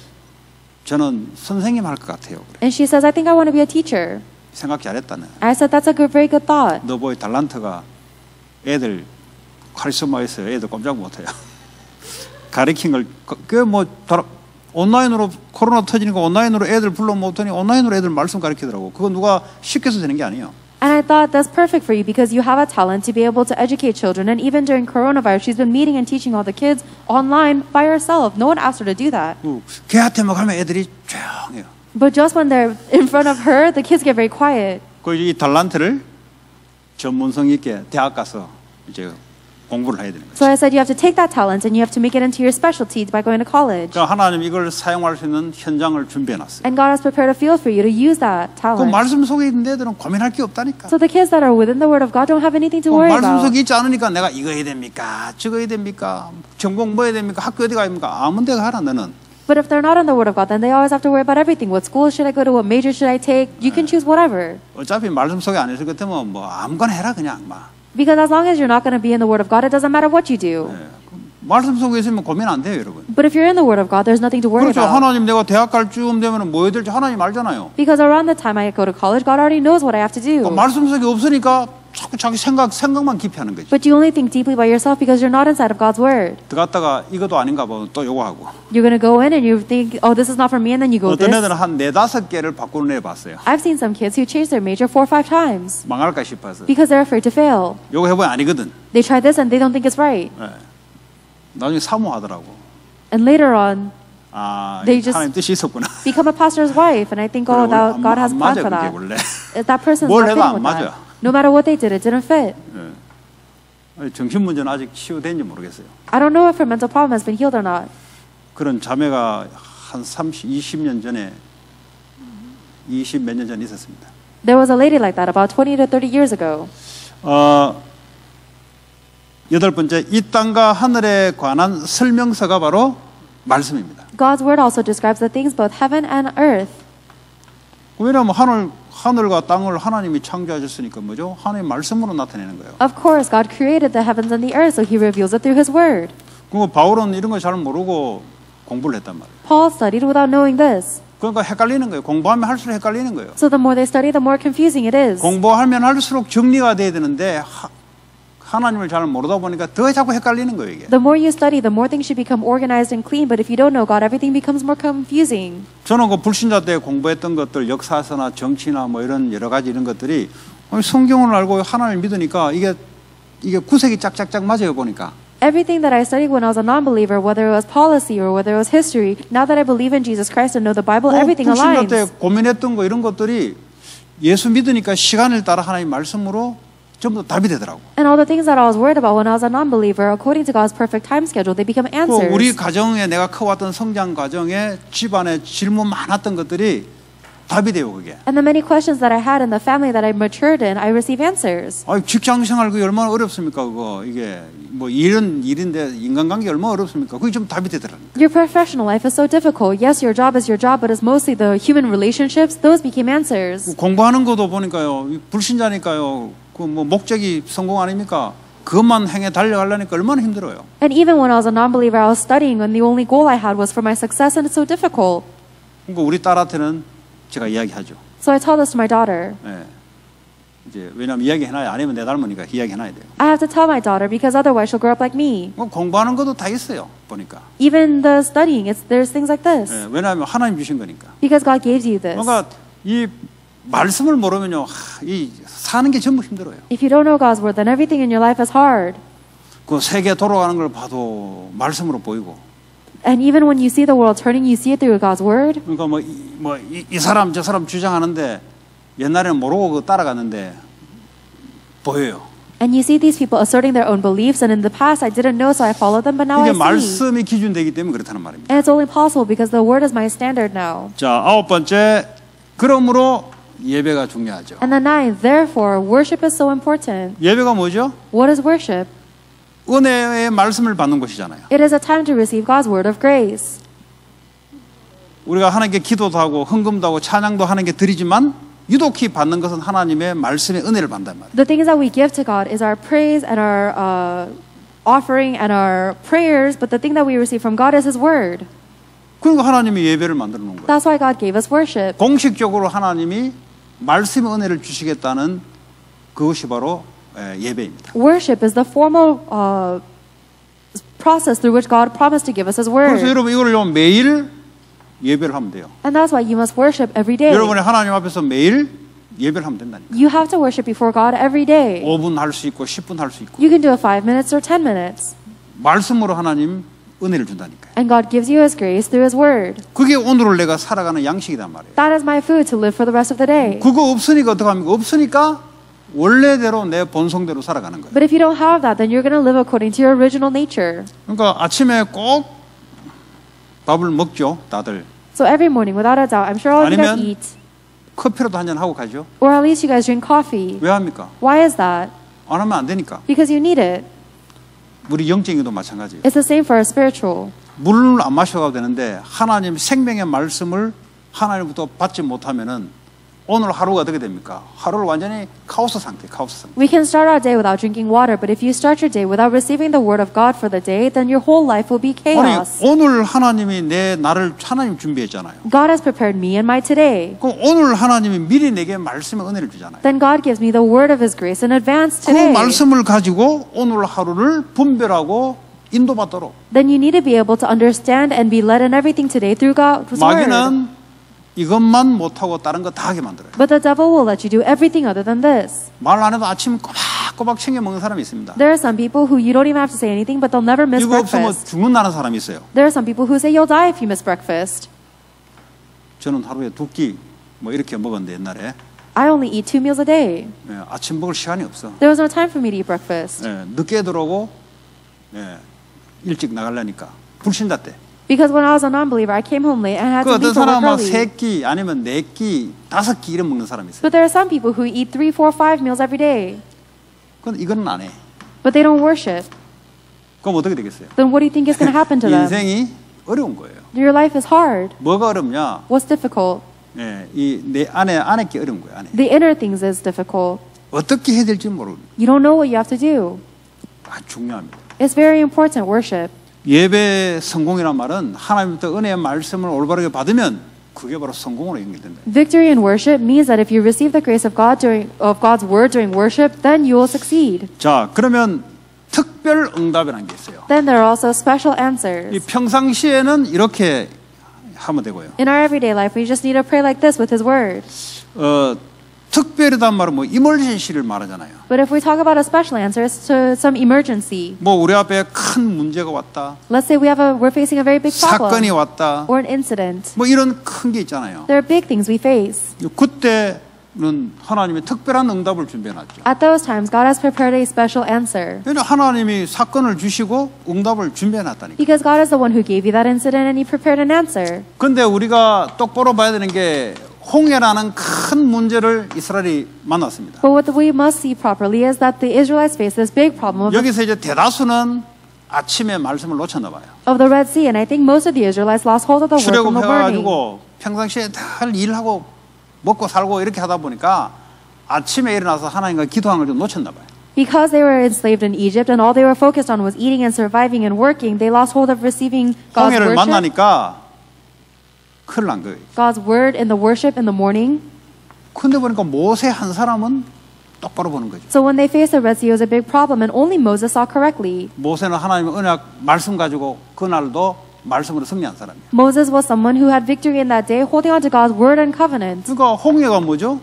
저는 선생님 할 것 같아요. 그래. And she says, I think I want to be a teacher. 생각 잘했다네. I said, that's a very good thought. 너 보이 달란트가 애들 카리스마 있어요. 애들 꼼짝 못해요. 가르친 걸 그 뭐 온라인으로 코로나 터지니까 온라인으로 애들 불러 못하니 온라인으로 애들 말씀 가르치더라고. 그거 누가 시켜서 되는 게 아니에요. And I thought that's perfect for you because you have a talent to be able to educate children. And even during coronavirus, she's been meeting and teaching all the kids online by herself. No one asked her to do that. 걔한테 막 하면 애들이 조용해요. But just when they're in front of her, the kids get very quiet. 그 이 달란트를 전문성 있게 대학 가서 이제 공부를 해야 되는 거죠. So I said you have to take that talent and you have to make it into your specialty by going to college. 그러니까 하나님 이걸 사용할 수 있는 현장을 준비해 놨어요. And God has prepared a field for you to use that 그 talent. 말씀 속에 있는 애들은 고민할 게 없다니까. So the kids that are within the Word of God don't have anything to worry 말씀 about. 속에 있지 않으니까 내가 이거 해야 됩니까? 저거 해야 됩니까? 전공 뭐 해야 됩니까? 학교 어디 가야 됩니까? 아무 데가 하라 너는. But if they're not in the Word of God, then they always have to worry about everything. What school should I go to? What major should I take? You can choose whatever. 어차피 말씀 속에 안 있을 것 같으면 뭐 아무거나 해라 그냥 막. Because as long as you're not going to be in the Word of God, it doesn't matter what you do. 말씀 속에 있으면 고민 안 돼요, 여러분. But if you're in the Word of God, there's nothing to worry 그렇죠. about. 하나님 내가 대학 갈 쯤 되면 뭐 해야 될지 하나님 알잖아요. Because around the time I go to college, God already knows what I have to do. 말씀 속에 없으니까 자꾸 자기 생각만 깊이 하는 거지. But you only think deeply by yourself because you're not inside of God's Word. 들어갔다가 이것도 아닌가 봐. 또 요거 하고. You're going to go in and you think, oh, this is not for me, and then you go 어떤 this. 애들은 한 4-5개를 바꾸는 애 봤어요. I've seen some kids who change their major 4 or 5 times 망할까 싶어서. because they're afraid to fail. 요거 해보면 아니거든. They try this and they don't think it's right. 네. 나중에 사모하더라고. And later on, 아, They just- 하나님 뜻이 있었구나. become a pastor's wife. And I think, oh, that God has a plan for that. 원래. That person's 뭘 not 해도 안 fitting with that. 맞아. No matter what they did, it didn't fit. 정신 문제는 아직 치유된지 모르겠어요. I don't know if her mental problem has been healed or not. 그런 자매가 한 20년 전에 20 몇 년 전에 있었습니다. There was a lady like that about 20 to 30 years ago. 여덟 번째, 이 땅과 하늘에 관한 설명서가 바로 말씀입니다. God's word also describes the things both heaven and earth. 왜냐하면 하늘과 땅을 하나님이 창조하셨으니까 뭐죠? 하나님 말씀으로 나타내는 거예요. Of course, God created the heavens and the earth, so He reveals it through His word. 그리고 바울은 이런 거 잘 모르고 공부를 했단 말이에요. Paul studied without knowing this. 그러니까 헷갈리는 거예요. 공부하면 할수록 헷갈리는 거예요. So the more they study, the more confusing it is. 공부하면 할수록 정리가 돼야 되는데 하나님을 잘 모르다 보니까 더 자꾸 헷갈리는 거예요, 이게. The more you study, the more things should become organized and clean. But if you don't know God, everything becomes more confusing. 저는 그 불신자 때 공부했던 것들, 역사서나 정치나 뭐 이런 여러 가지 이런 것들이 성경을 알고 하나님을 믿으니까 이게 구색이 짝짝짝 맞아요, 보니까. Everything that I studied when I was a non-believer, whether it was policy or whether it was history, now that I believe in Jesus Christ and know the Bible, everything 불신자 aligns. 때 고민했던 거 이런 것들이 예수 믿으니까 시간을 따라 하나님 말씀으로 전부 다 답이 되더라고. And all the things that I was worried about when I was a non-believer, according to God's perfect time schedule, they become answers. 우리 가정에 내가 커왔던 성장 과정에 집안에 질문 많았던 것들이 답이 돼요, 그게. And the many questions that I had in the family that I matured in, I receive answers. 직장 생활 그게 얼마나 어렵습니까, 그거. 이게 뭐 일인데 인간관계 얼마나 어렵습니까? 그게 좀 답이 되더라고요. Your professional life is so difficult. Yes, your job is your job, but it's mostly the human relationships. Those became answers. 공부하는 것도 보니까요, 불신자니까요, 그 뭐 목적이 성공 아닙니까? 그것만 향해 달려가려니까 얼마나 힘들어요. And even when I was a non-believer, I was studying, and the only goal I had was for my success, and it's so difficult. 그러니까 우리 딸한테는 제가 이야기하죠. So I tell this to my daughter. 예. 이제 왜냐면 이야기해놔야 안 하면 내 닮으니까 이야기해놔야 돼요. I have to tell my daughter because otherwise she'll grow up like me. 뭐 공부하는 것도 다 있어요. 보니까. Even the studying, there's things like this. 예. 왜냐하면 하나님 주신 거니까. Because God gave you this. 그러니까 이 말씀을 모르면요, 이 사는 게 전부 힘들어요. If you don't know God's word, then everything in your life is hard. 그 세계 돌아가는 걸 봐도 말씀으로 보이고. And even when you see the world turning, you see it through God's word. 그러니까 이 사람 저 사람 주장하는데 옛날에는 모르고 그 따라갔는데 보여요. And you see these people asserting their own beliefs, and in the past I didn't know, so I followed them, but now I 이게 see. 말씀이 기준되기 때문에 그렇다는 말입니다. And it's only possible because the word is my standard now. 자, 9번째, 그러므로 예배가 중요하죠. And the ninth, therefore, worship is so important. 예배가 뭐죠? What is worship? 은혜의 말씀을 받는 것이잖아요. It is a time to receive God's word of grace. 우리가 하나님께 기도도 하고 헌금도 하고 찬양도 하는 게 드리지만 유독히 받는 것은 하나님의 말씀의 은혜를 받는단 말이에요. The things that we give to God is our praise and our offering and our prayers, but the thing that we receive from God is His word. 그러니까 하나님이 예배를 만들어 놓은 거예요. That's why God gave us worship. 공식적으로 하나님이 말씀의 은혜를 주시겠다는 그것이 바로 예배입니다. Worship is the formal process through which God promised to give us His 그래서 word. 여러분 이거를 매일 예배를 하면 돼요. And that's why you must worship every day. 여러분이 하나님 앞에서 매일 예배를 하면 된다니까. You have to worship before God every day. 5분 할 수 있고 10분 할 수 있고. You can do it 5 minutes or 10 minutes. 말씀으로 하나님 은혜를 준다니까요. And God gives you His grace through His word. 그게 오늘을 내가 살아가는 양식이란 말이에요. That is my food to live for the rest of the day. 그거 없으니까 어떡합니까? 없으니까 원래대로 내 본성대로 살아가는 거예요. But if you don't have that, then you're going to live according to your original nature. 그러니까 아침에 꼭 밥을 먹죠, 다들. So every morning, without a doubt, I'm sure all of you guys 아니면 eat. 커피라도 한잔 하고 가죠. Or at least you guys drink coffee. 왜 합니까? Why is that? 안 하면 안 되니까. Because you need it. 우리 영적인도 마찬가지예요. It's the same for our spiritual. 물을 안 마셔가도 되는데 하나님 생명의 말씀을 하나님부터 받지 못하면은 오늘 하루가 어떻게 됩니까? 하루를 완전히 카오스 상태. We can start our day without drinking water, but if you start your day without receiving the word of God for the day, then your whole life will be 아니, chaos. 오늘 하나님이 내 나를 하나님 준비했잖아요. God has prepared me and my today. 그럼 오늘 하나님이 미리 내게 말씀의 은혜를 주잖아요. Then God gives me the word of His grace in advance 그 today. 말씀을 가지고 오늘 하루를 분별하고 인도받도록. Then you need to be able to understand and be led in everything today through God's word. 마귀는 이것만 못하고 다른 거 다 하게 만들어요. But the devil will let you do everything other than this. 말 안 해도 아침 꼬박꼬박 챙겨 먹는 사람이 있습니다. There are some people who you don't even have to say anything, but they'll never miss 이거 없으면 breakfast. 죽는다는 사람이 있어요. There are some people who say you'll die if you miss breakfast. 저는 하루에 2끼 뭐 이렇게 먹었는데 옛날에 I only eat 2 meals a day. 아침 먹을 시간이 없어. There was no time for me to eat breakfast. 늦게 들어오고 일찍 나가려니까 불신자 때. Because when I was a non-believer, I came home late and had 그 to 어떤 leave for work 사람은 early. 3끼 아니면 4끼, 5끼 이런 먹는 사람이 있어요. But there are some people who eat 3, 4, 5 meals every day. 그건 이거는 안 해. But they don't worship. 그럼 어떻게 되겠어요? Then what do you think is going to happen to them? 인생이 어려운 거예요. Your life is hard. 뭐가 어렵냐? What's difficult? 이 내 안에 게 어려운 거예요. 안에. The inner things is difficult. 어떻게 해야 될지 모르는. You don't know what you have to do. 중요합니다. It's very important, worship. 예배 성공이란 말은 하나님부터 은혜의 말씀을 올바르게 받으면 그게 바로 성공으로 연결된다. Victory in worship means that if you receive the grace of God's word during worship, then you will succeed. 자, 그러면 특별 응답이라는 게 있어요. Then there are also special 이 answers. 평상시에는 이렇게 하면 되고요. In our everyday life, we just need to pray like this with His word. 특별하단 말은 뭐 이멀전시를 말하잖아요. But if we talk about a special answer, it's to some emergency. 뭐 우리 앞에 큰 문제가 왔다. Let's say we're facing a very big 사건이 problem 왔다. or an incident. 뭐 이런 큰 게 있잖아요. There are big things we face. 그때는 하나님이 특별한 응답을 준비해놨죠. At those times, God has prepared a special answer. 왜냐하면 하나님이 사건을 주시고 응답을 준비해놨다니까. Because God is the one who gave you that incident and He prepared an answer. 근데 우리가 똑바로 봐야 되는 게 홍해라는 큰 문제를 이스라엘이 만났습니다. But what we must see properly is that the Israelites face this big problem 여기서 이제 대다수는 아침에 말씀을 놓쳤나 봐요. of the Red Sea, and I think most of the Israelites lost hold of the word from the burning. 출애굽해가지고 평상시에 다 일하고 먹고 살고 이렇게 하다 보니까 아침에 일어나서 하나님과 기도하는 걸 좀 놓쳤나 봐요. Because they were enslaved in Egypt and all they were focused on was eating and surviving and working, they lost hold of receiving God's 홍해를 worship, 만나니까 큰일 난 거예요. God's word in the worship in the morning. 근데 보니까 모세 한 사람은 똑바로 보는 거죠. So when they faced the Red Sea, it was a big problem, and only Moses saw correctly. 모세는 하나님의 언약 말씀 가지고 그날도 말씀으로 승리한 사람이에요. Moses was someone who had victory in that day, holding on to God's word and covenant. 그러니까 홍해가 뭐죠?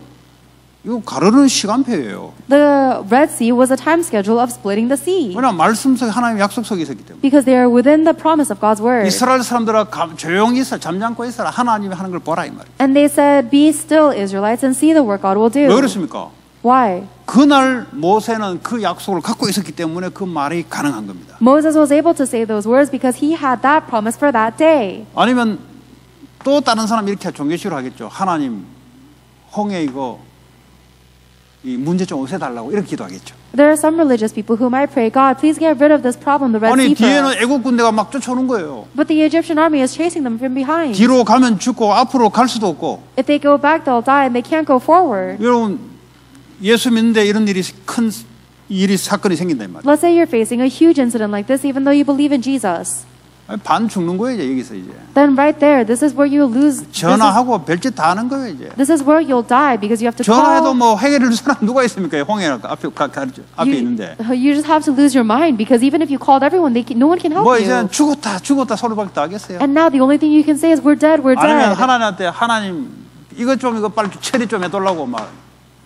이거 가르는 시간표예요. The Red Sea was a time schedule of splitting the sea. 왜냐하면 말씀 속에 하나님의 약속 속에 있었기 때문에. Because they are within the promise of God's word. 이스라엘 사람들아 조용히 있어 잠잠고 있어라 하나님이 하는 걸 보라 이 말이에요. And they said, "Be still, Israelites, and see the work God will do." 왜 그렇습니까? Why? 그날 모세는 그 약속을 갖고 있었기 때문에 그 말이 가능한 겁니다. Moses was able to say those words because he had that promise for that day. 아니면 또 다른 사람 이렇게 종교식으로 하겠죠. 하나님 홍해 이거 이 문제 좀 없애달라고 이렇게 기도하겠죠. There are some religious people who might pray, "God, please get rid of this problem, the Red 아니 Sea for 뒤에는 us." 애국 군대가 막 쫓아오는 거예요. But the Egyptian army is chasing them from behind. 뒤로 가면 죽고 앞으로 갈 수도 없고. If they go back, they'll die, and they can't go forward. 여러분 예수 믿는데 이런 일이 큰 일이 사건이 생긴단 말이에요. Let's say you're facing a huge incident like this, even though you believe in Jesus. 아니, 반 죽는 거예요 이제 여기서 이제. Then right there, this is where you lose. 전화하고 별짓 다 하는 거예요 이제. This is where you'll die because you have to 전화해도 call. 뭐 해결해 줄 사람 누가 있습니까? 홍해가 앞에 앞에 있는데. You just have to lose your mind because even if you called everyone, no one can help 뭐 you. 이제 죽었다 소리밖에 더 하겠어요. And now the only thing you can say is, "We're dead, we're 아니면 dead." 하나님한테 하나님 이거 빨리 처리 좀 해달라고 막.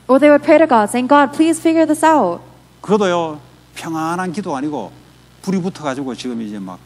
Or they would pray to God, saying, "God, please figure this out." 그것도요 평안한 기도 아니고 불이 붙어가지고 지금 이제 막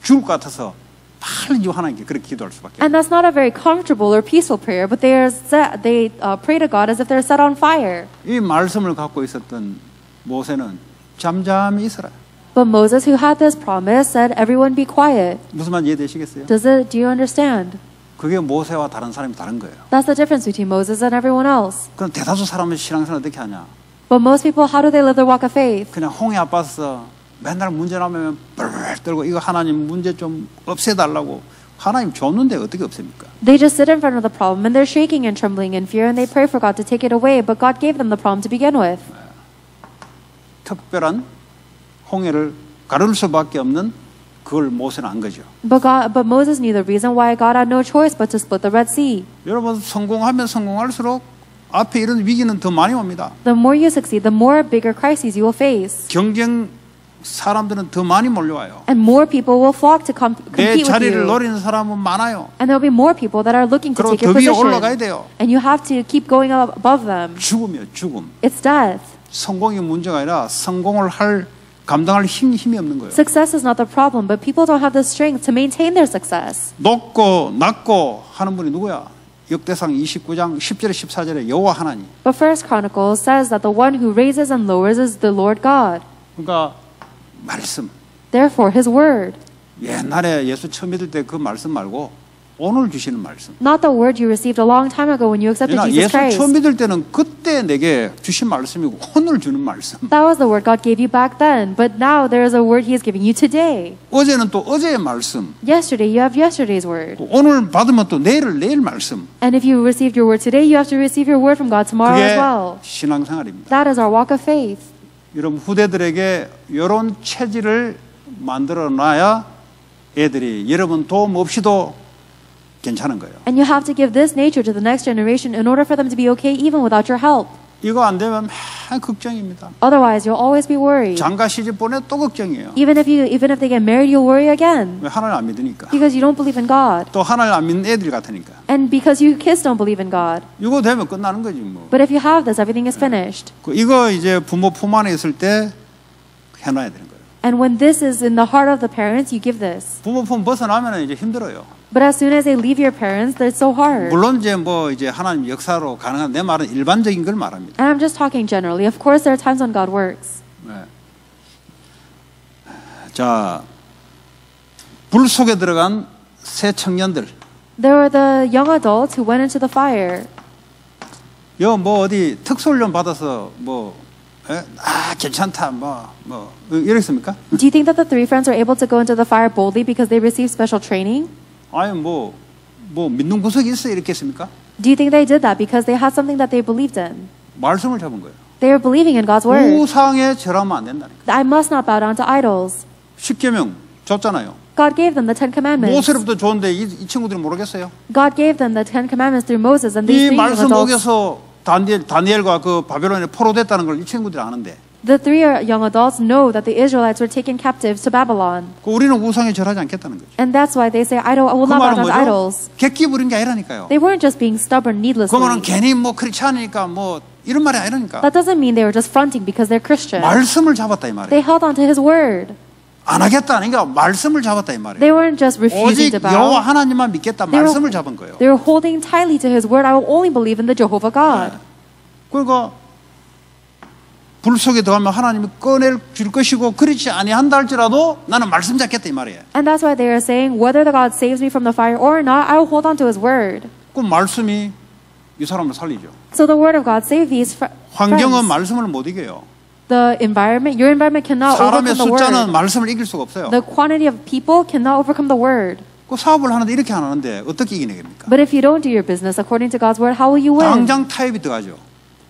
죽을 것 같아서 빨리 하나님께 그렇게 기도할 수밖에. And that's not a very comfortable or peaceful prayer, but they pray to God as if they're set on fire. 이 말씀을 갖고 있었던 모세는 잠잠히 있어라. But Moses, who had this promise, said, "Everyone be quiet." 무슨 말 이해되시겠어요? Do you understand? 그게 모세와 다른 사람이 다른 거예요. That's the difference between Moses and everyone else. 그럼 대다수 사람은 신앙생활 어떻게 하냐? But most people, how do they live their walk of faith? 그냥 홍해 아파서 맨날 문제 나면 뻘뻘 떨고 이거 하나님 문제 좀 없애달라고. 하나님 줬는데 어떻게 없앱니까? They just sit in front of the problem and they're shaking and trembling in fear and they pray for God to take it away, but God gave them the problem to begin with. 특별한 홍해를 가를 수밖에 없는 그걸 모세는 안 거죠. But Moses knew the reason why God had no choice but to split the Red Sea. 여러분 성공하면 성공할수록 앞에 이런 위기는 더 많이 옵니다. The more you succeed, the more bigger crises you will face. 경쟁 사람들은 더 많이 몰려와요. And more people will flock to 내 compete with 자리를 you. 노리는 사람은 많아요. And there'll be more people that are looking to 그리고 take your 더 위에 올라가야 position. 돼요. And you have to keep going up above them. 죽음이요, 죽음. It's death. 성공이 문제가 아니라 성공을 감당할 힘이 없는 거예요. Success is not the problem, but people don't have the strength to maintain their success. 높고 낮고 하는 분이 누구야? 역대상 29장 10절에 14절에 여호와 하나님. But First Chronicles says that the one who raises and lowers is the Lord God. 그러니까 말씀. Therefore, His word. 옛날에 예수 처음 믿을 때 그 말씀 말고 오늘 주시는 말씀. Not the word you received a long time ago when you accepted 예수 Jesus Christ. 처음 믿을 때는 그때 내게 주신 말씀이고 오늘 주는 말씀. That was the word God gave you back then, but now there is a word He is giving you today. 어제는 또 어제의 말씀. Yesterday, you have yesterday's word. 오늘 받으면 또 내일 말씀. And if you received your word today, you have to receive your word from God tomorrow 그게 as well. 신앙생활입니다. That is our walk of faith. 여러분 후대들에게 이런 체질을 만들어 놔야 애들이 여러분 도움 없이도 괜찮은 거예요. And you have to give this nature to the next generation in order for them to be okay even without your help. 이거 안 되면 맨 걱정입니다. Otherwise, you'll always be worried. 장가 시집 보내 또 걱정이에요. Even if they get married, you'll worry again 왜 하나님 안 믿으니까. because you don't believe in God, 또 하나님 안 믿는 애들 같으니까. and because you kids don't believe in God. 이거 되면 끝나는 거지 뭐. But if you have this, everything is finished. 이거 이제 부모 품 안에 있을 때 해놔야 되는 거예요. And when this is in the heart of the parents, you give this. 부모 품 벗어나면 이제 힘들어요. But as soon as they leave your parents, that's so hard. 물론 이제 뭐 이제 하나님 역사로 가능한 내 말은 일반적인 걸 말합니다. And I'm just talking generally. Of course, there are times when God works. 네. 자, 불 속에 들어간 새 청년들. There were the young adults who went into the fire. 여 뭐 어디 특수훈련 받아서 뭐 괜찮다 뭐 이랬습니까? Do you think that the three friends were able to go into the fire boldly because they received special training? 아니 뭐 믿는 구석이 있어 이렇게 했습니까? Do you think they did that because they had something that they believed in? 말씀을 잡은 거예요. They were believing in God's word. 우상에 절하면 안 된다니까. I must not bow down to idols. 십계명 줬잖아요. God gave them the Ten Commandments. 모세로부터 좋은데 이 친구들이 모르겠어요. God gave them the Ten Commandments through Moses, and 이 these three young 말씀 adults. 속에서 다니엘과 그 바벨론에 포로됐다는 걸 이 친구들이 아는데. The three young adults know that the Israelites were taken captives to Babylon. 우리는 우상에 절하지 않겠다는 거죠. And that's why they say, I will 그 not bow 말은 down to 뭐죠? idols. 객기 부린 게 아니라니까요. They weren't just being stubborn needlessly. 그러면 괜히 뭐 그렇지 않으니까 뭐 이런 말이 아니라니까. That doesn't mean they were just fronting because they're Christian. 말씀을 잡았다 이 말이에요. They held on to His word. 안 하겠다 아니까 말씀을 잡았다 이 말이에요. They weren't just refusing 오직 to 여호와 bow. 하나님만 믿겠다 They were- 말씀을 잡은 거예요. They were holding tightly to His word. I will only believe in the Jehovah God. 그러니까 불 속에 들어가면 하나님이 꺼낼 줄 것이고 그렇지 아니한다 할지라도 나는 말씀 잡겠다 이 말이에요. And that's why they are saying, whether the God saves me from the fire or not, I will hold on to His word. 그 말씀이 이 사람을 살리죠. So the word of God saved these 환경은 friends. 말씀을 못 이겨요. The environment, your environment cannot 사람의 overcome the 숫자는 word. 말씀을 이길 수가 없어요. The quantity of people cannot overcome the word. 그 사업을 하는데 이렇게 안 하는데 어떻게 이기겠습니까? But if you don't do your business according to God's word, how will you win? 당장 타협이 들어가죠.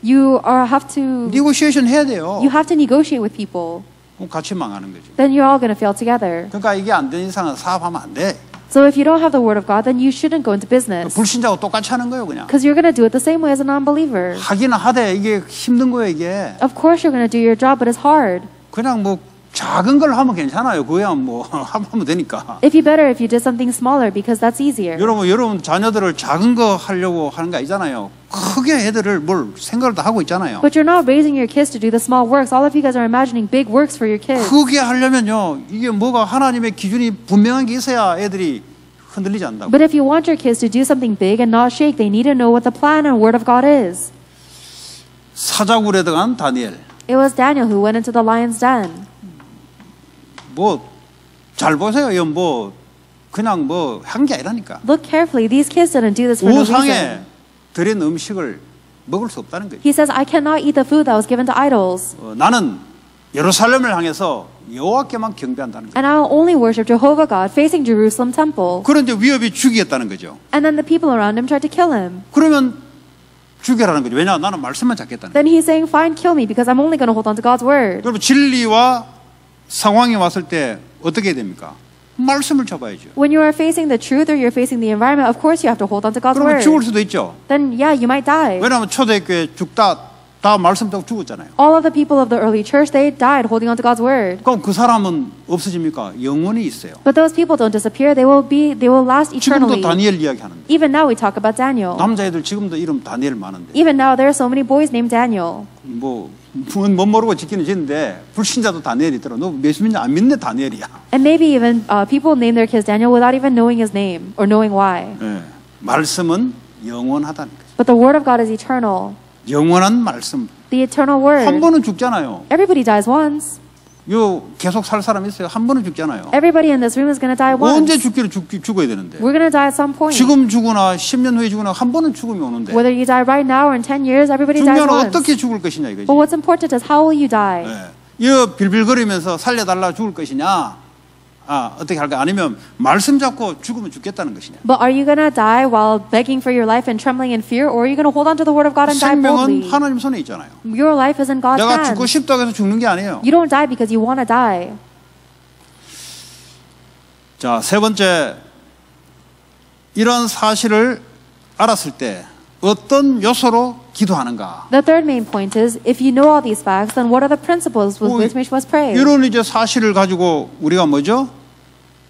You have to 네고시에이션 해야 돼요. you have to negotiate with people. 그럼 같이 망하는 거죠. Then you're all going to fail together. 그러니까 이게 안 되는 이상은 사업하면 안 돼. So if you don't have the word of God, then you shouldn't go into business. 불신자하고 똑같이 하는 거예요, 그냥. Because you're going to do it the same way as a non-believer. 하기는 하되 이게 힘든 거예요, 이게. Of course you're going to do your job, but it's hard. 그냥 뭐 작은 걸 하면 괜찮아요. 그거야 뭐 하면 되니까. It'd be better if you did something smaller because that's easier. 여러분 자녀들을 작은 거 하려고 하는 거 아니잖아요. 크게 애들을 뭘 생각을 다 하고 있잖아요. But you're not raising your kids to do the small works. All of you guys are imagining big works for your kids. 크게 하려면요. 이게 뭐가 하나님의 기준이 분명한 게 있어야 애들이 흔들리지 않는다고. But if you want your kids to do something big and not shake, they need to know what the plan and word of God is. 사자굴에 들어간 다니엘. It was Daniel who went into the lion's den. 뭐 잘 보세요. 이건 뭐 그냥 뭐 한 게 아니라니까. Look carefully. These kids didn't do this for no 우상에 reason. 드린 음식을 먹을 수 없다는 거죠. He says, I cannot eat the food that was given to idols. 나는 예루살렘을 향해서 여호와께만 경배한다는 거죠. And I will only worship Jehovah God facing Jerusalem temple. 그런데 위협이 죽이겠다는 거죠. And then the people around him tried to kill him. 그러면 죽여라는 거죠. 왜냐? 나는 말씀만 잡겠다는 거죠. Then he's saying, fine, kill me because I'm only going to hold on to God's word. 여러분 진리와 상황이 왔을 때 어떻게 해야 됩니까? 말씀을 잡아야죠. When you are facing the truth or you're facing the environment, of course you have to hold on to God's 그러면 word. 죽을 수도 있죠. Then yeah, you might die. 왜냐하면 초대교회 죽다 다 말씀 듣고 죽었잖아요. All of the people of the early church, they died holding on to God's word. 그럼 그 사람은 없어집니까? 영원히 있어요. But those people don't disappear. They will last 지금도 eternally. 다니엘 이야기하는데 Even now we talk about Daniel. 남자애들 지금도 이름 다니엘 많은데 Even now there are so many boys named Daniel. 못 모르고 짓기는 짓는데 불신자도 다니엘이 있더라. 너 예수 믿냐? 안 믿네 다니엘이야. And maybe even people name their kids Daniel without even knowing his name or knowing why. 예. 말씀은 영원하다는 거죠. But the word of God is eternal. 영원한 말씀. The eternal 한 word. 번은 죽잖아요. Everybody dies once. 요 계속 살 사람 있어요. 한 번은 죽잖아요. Everybody in this room is going to die 언제 once. 죽기를 죽어야 되는데. We're going to die at some point. 지금 죽으나 10년 후에 죽으나 한 번은 죽음이 오는데. Whether you die right now or in 10 years, everybody dies 죽으면 once. 어떻게 죽을 것이냐 이거지. But what's important is how will you die? 예. 이 빌빌거리면서 살려달라 죽을 것이냐. 어떻게 할까? 아니면 말씀 잡고 죽으면 죽겠다는 것이냐. But are you going to die while begging for your life and trembling in fear, or are you going to hold on to the word of God and die 생명은 boldly? 하나님 손에 있잖아요. Your life is in God's 내가 죽고 hands. 싶다고 해서 죽는 게 아니에요. You don't die because you want to die. 자, 세 번째, 이런 사실을 알았을 때 어떤 요소로 기도하는가? The third main point is, if you know all these facts, then what are the principles with which we must pray? 이런 이제 사실을 가지고 우리가 뭐죠?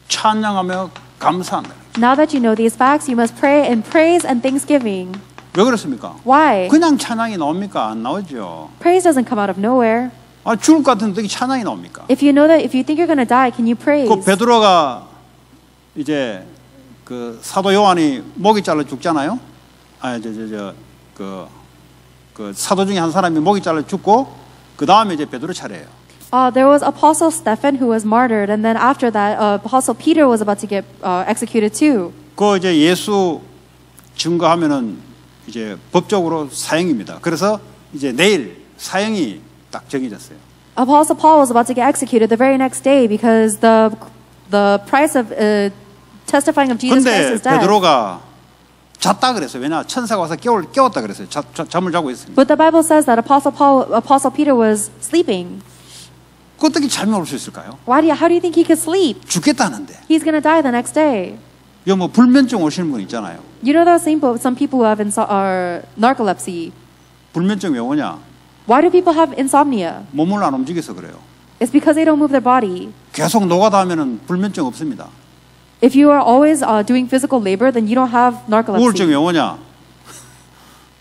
찬양하며 감사한다. Now that you know these facts, you must pray in praise and thanksgiving. 왜 그렇습니까? Why? 그냥 찬양이 나옵니까? 안 나오죠. Praise doesn't come out of nowhere. 아, 죽을 것 같은데 찬양이 나옵니까? If you know that, if you think you're going to die, can you praise? 그 베드로가 이제 그 사도 요한이 목이 잘라 죽잖아요. 그 사도 중에 한 사람이 목이 잘라 죽고 그 다음에 이제 베드로 차례예요. There was Apostle Stephen who was martyred, and then after that, Apostle Peter was about to get executed too. 그 이제 예수 증거하면은 이제 법적으로 사형입니다. 그래서 이제 내일 사형이 딱 정해졌어요. Apostle Paul was about to get executed the very next day because the price of testifying of Jesus Christ 근데 is death. 베드로가 잤다 그랬어요. 왜냐 천사가 와서 깨웠다 그랬어요. 잠을 자고 있습니다. But the Bible says that Apostle Peter was sleeping. 그 어떻게 잠이 올 수 있을까요? How do you think he could sleep? 죽겠다는데. He's going to die the next day. 여 뭐 불면증 오시는 분 있잖아요. You know those some people who have narcolepsy. 불면증 왜 오냐? Why do people have insomnia? 몸을 안 움직여서 그래요. It's because they don't move their body. 계속 노가다 하면은 불면증 없습니다. If you are always doing physical labor, then you don't have narcolepsy. 우울증 왜 오냐?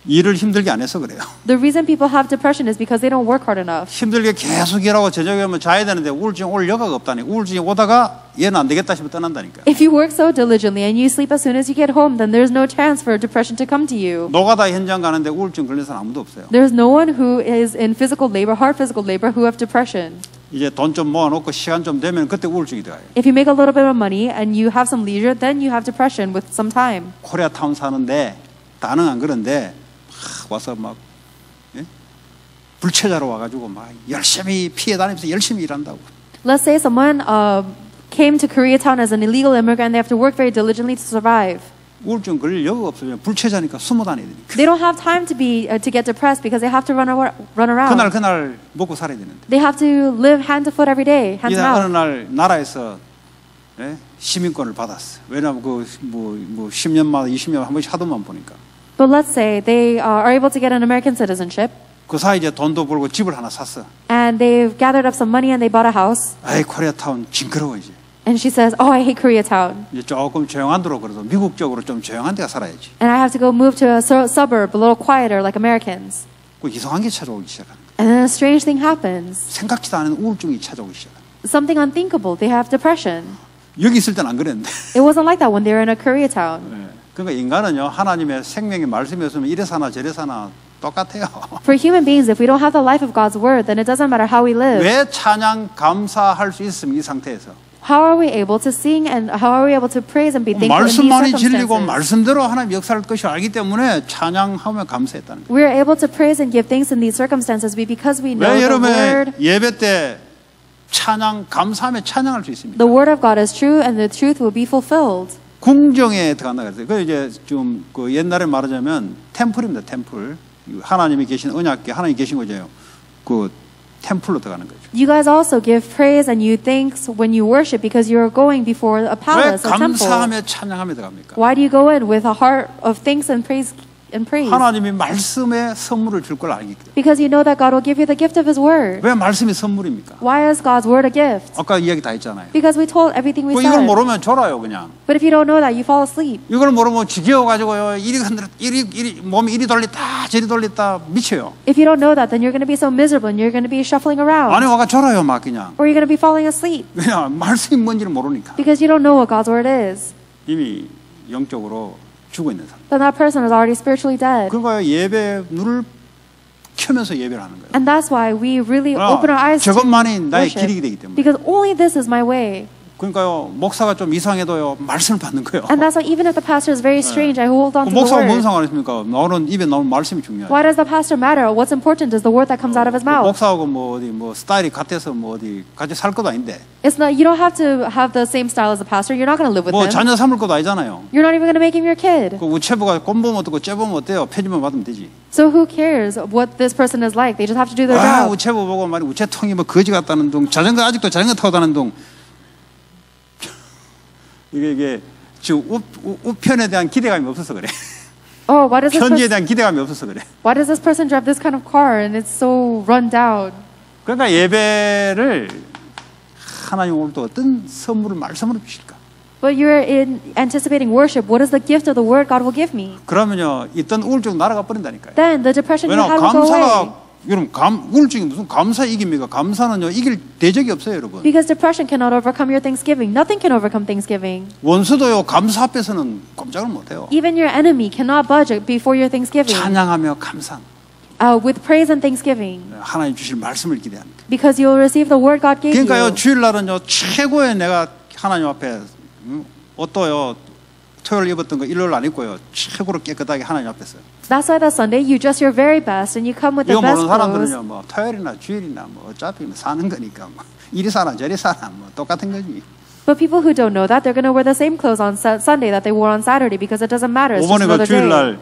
일을 힘들게 안 해서 그래요. The reason people have depression is because they don't work hard enough. 힘들게 계속 일하고 저녁에 오면 자야 되는데 우울증 올 여가가 없다니. 우울증이 오다가 얘는 안 되겠다 싶어 떠난다니까. If you work so diligently and you sleep as soon as you get home, then there's no chance for depression to come to you. 노가다 현장 가는데 우울증 걸린 사람 아무도 없어요. There's no one who is in physical labor, hard physical labor, who have depression. 이제 돈 좀 모아놓고 시간 좀 되면 그때 우울증이 들어가요. If you make a little bit of money and you have some leisure, then you have depression with some time. 코리아타운 사는데 다는 안 그런데 와서 막 예? 불체자로 와가지고 막 열심히 피해 다니면서 열심히 일한다고. Let's say someone came to Koreatown as an illegal immigrant. They have to work very diligently to survive. 우울증 걸릴 여유가 없으면 불체자니까 숨어 다녀야 되니까. They don't have time to get depressed because they have to run around. 그날 먹고 살아야 되는데. They have to live hand to foot every day, hand to 어느 mouth. 날 나라에서 예? 시민권을 받았어. 왜냐하면 그 뭐 10년마다 20년 한 번씩 하도만 보니까. But let's say they are able to get an American citizenship, 그 사이 이제 돈도 벌고 집을 하나 샀어. and they've gathered up some money and they bought a house. 아이 코리아타운 징그러워 이제. And she says, "Oh, I hate Koreatown, 이제 조금 조용한 데로 그래도 미국적으로 좀 조용한 데가 살아야지. and I have to go move to a suburb, a little quieter, like Americans." 그 이상한 게 찾아오기 시작하는 거야. And then a strange thing happens. 생각지도 않은 우울증이 찾아오기 시작하는 거야. Something unthinkable. They have depression. 여기 있을 땐 안 그랬는데. It wasn't like that when they were in a Koreatown. 네. 그러니까 인간은요 하나님의 생명의 말씀이 없으면 이래 사나 저래 사나 똑같아요. For human beings, if we don't have the life of God's word, then it doesn't matter how we live. 왜 찬양 감사할 수 있습니까 이 상태에서? How are we able to sing and how are we able to praise and be thankful in these 말씀만이 진리고 circumstances? 말씀대로 하나님 역사할 것을 알기 때문에 찬양하며 감사했다는 거예요. We are able to praise and give thanks in these circumstances because we know 왜 the 여러분의 word. 예배 때 찬양 감사하며 찬양할 수 있습니까? The word of God is true and the truth will be fulfilled. 궁정에 들어간다 그랬어요. 그 이제 좀 그 옛날에 말하자면 템플입니다. 템플. 하나님이 계신 언약궤 하나님 계신 거죠. 그 템플로 들어가는 거죠. You guys also give praise and you thanks when you worship because you are going before a 왜 palace, a temple. 감사하며 찬양하며 들어갑니까? Why do you go in with a heart of thanks and praise? 하나님이 말씀의 선물을 줄 걸 알기 때문에. Because you know that God will give you the gift of His word. 왜 말씀이 선물입니까? Why is God's word a gift? 아까 이야기 다 했잖아요. Because we told everything we 이걸 said. 모르면 졸아요 그냥. But if you don't know that, you fall asleep. 이걸 모르면 지겨워가지고요. 이리 몸이 이리 돌렸다 저리 돌렸다 미쳐요. If you don't know that, then you're going to be so miserable and you're going to be shuffling around. 안에 와가 졸아요 막 그냥. Or you're going to be falling asleep. 그냥 말씀이 뭔지를 모르니까. Because you don't know what God's word is. 이미 영적으로 죽어 있는 사람. Then that person is already spiritually dead. 그러니까 예배 눈을 켜면서 예배를 하는 거예요. And that's why we really open our eyes to 저것만이 나의 worship. 길이기 되기 때문에. Because only this is my way. 그러니까요 목사가 좀 이상해도요 말씀을 받는 거예요. And that's why even if the pastor is very strange, I hold on to the 목사가 뭔 word. 상관있습니까? 나오는 입에 나오는 말씀이 중요해요. Why does the pastor matter? What's important is the word that comes out of his mouth. 목사하고 뭐 어디 뭐 스타일이 같아서 뭐 어디 같이 살 것도 아닌데. It's not. You don't have to have the same style as the pastor. You're not going to live with 뭐 him. 자녀 삼을 것도 아니잖아요. You're not even going to make him your kid. 그 우체부가 꼼보면 어떻고 째보면 어때요? 편집만 받으면 되지. So who cares what this person is like? They just have to do their 아 job. 우체부 보고 말이 우체통이 뭐 거지 같다는 둥 자전거 아직도 자전거 타고 다니는 둥 이게 지금 우편에 대한 기대감이 없어서 그래. Oh, why does this 편지에 person, 대한 기대감이 없어서 그래. why does this person drive this kind of car and it's so run down? 그러니까 예배를 하나님 오늘 또 어떤 선물을 말씀으로 주실까? But you're in anticipating worship. What is the gift of the word God will give me? 그러면요 있던 우울증 날아가 버린다니까요. Then the depression you 왜냐 have will go away. 감사가 여러분 우울증이 무슨 감사 이깁니까? 감사는요 이길 대적이 없어요, 여러분. Because depression cannot overcome your Thanksgiving. Nothing can overcome Thanksgiving. 원수도요 감사 앞에서는 꼼짝을 못해요. Even your enemy cannot budge before your Thanksgiving. 찬양하며 감사. With praise and thanksgiving. 하나님 주실 말씀을 기대합니다. Because you will receive the word God gave 그러니까요 you. 주일날은요 최고의 내가 하나님 앞에 옷도요 토요일 입었던 거 일요일 안 입고요 최고로 깨끗하게 하나님 앞에 서요. That's why that Sunday you dress your very best and you come with the 이거 best 모르는 clothes. 사람들은요 뭐 토요일이나 주일이나 뭐 어차피 뭐 사는 거니까 뭐 이리 사나 저리 사나 뭐 똑같은 거지. But people who don't know that, they're going to wear the same clothes on Sunday that they wore on Saturday because it doesn't matter. It's just 이번에 그 another day. 주일날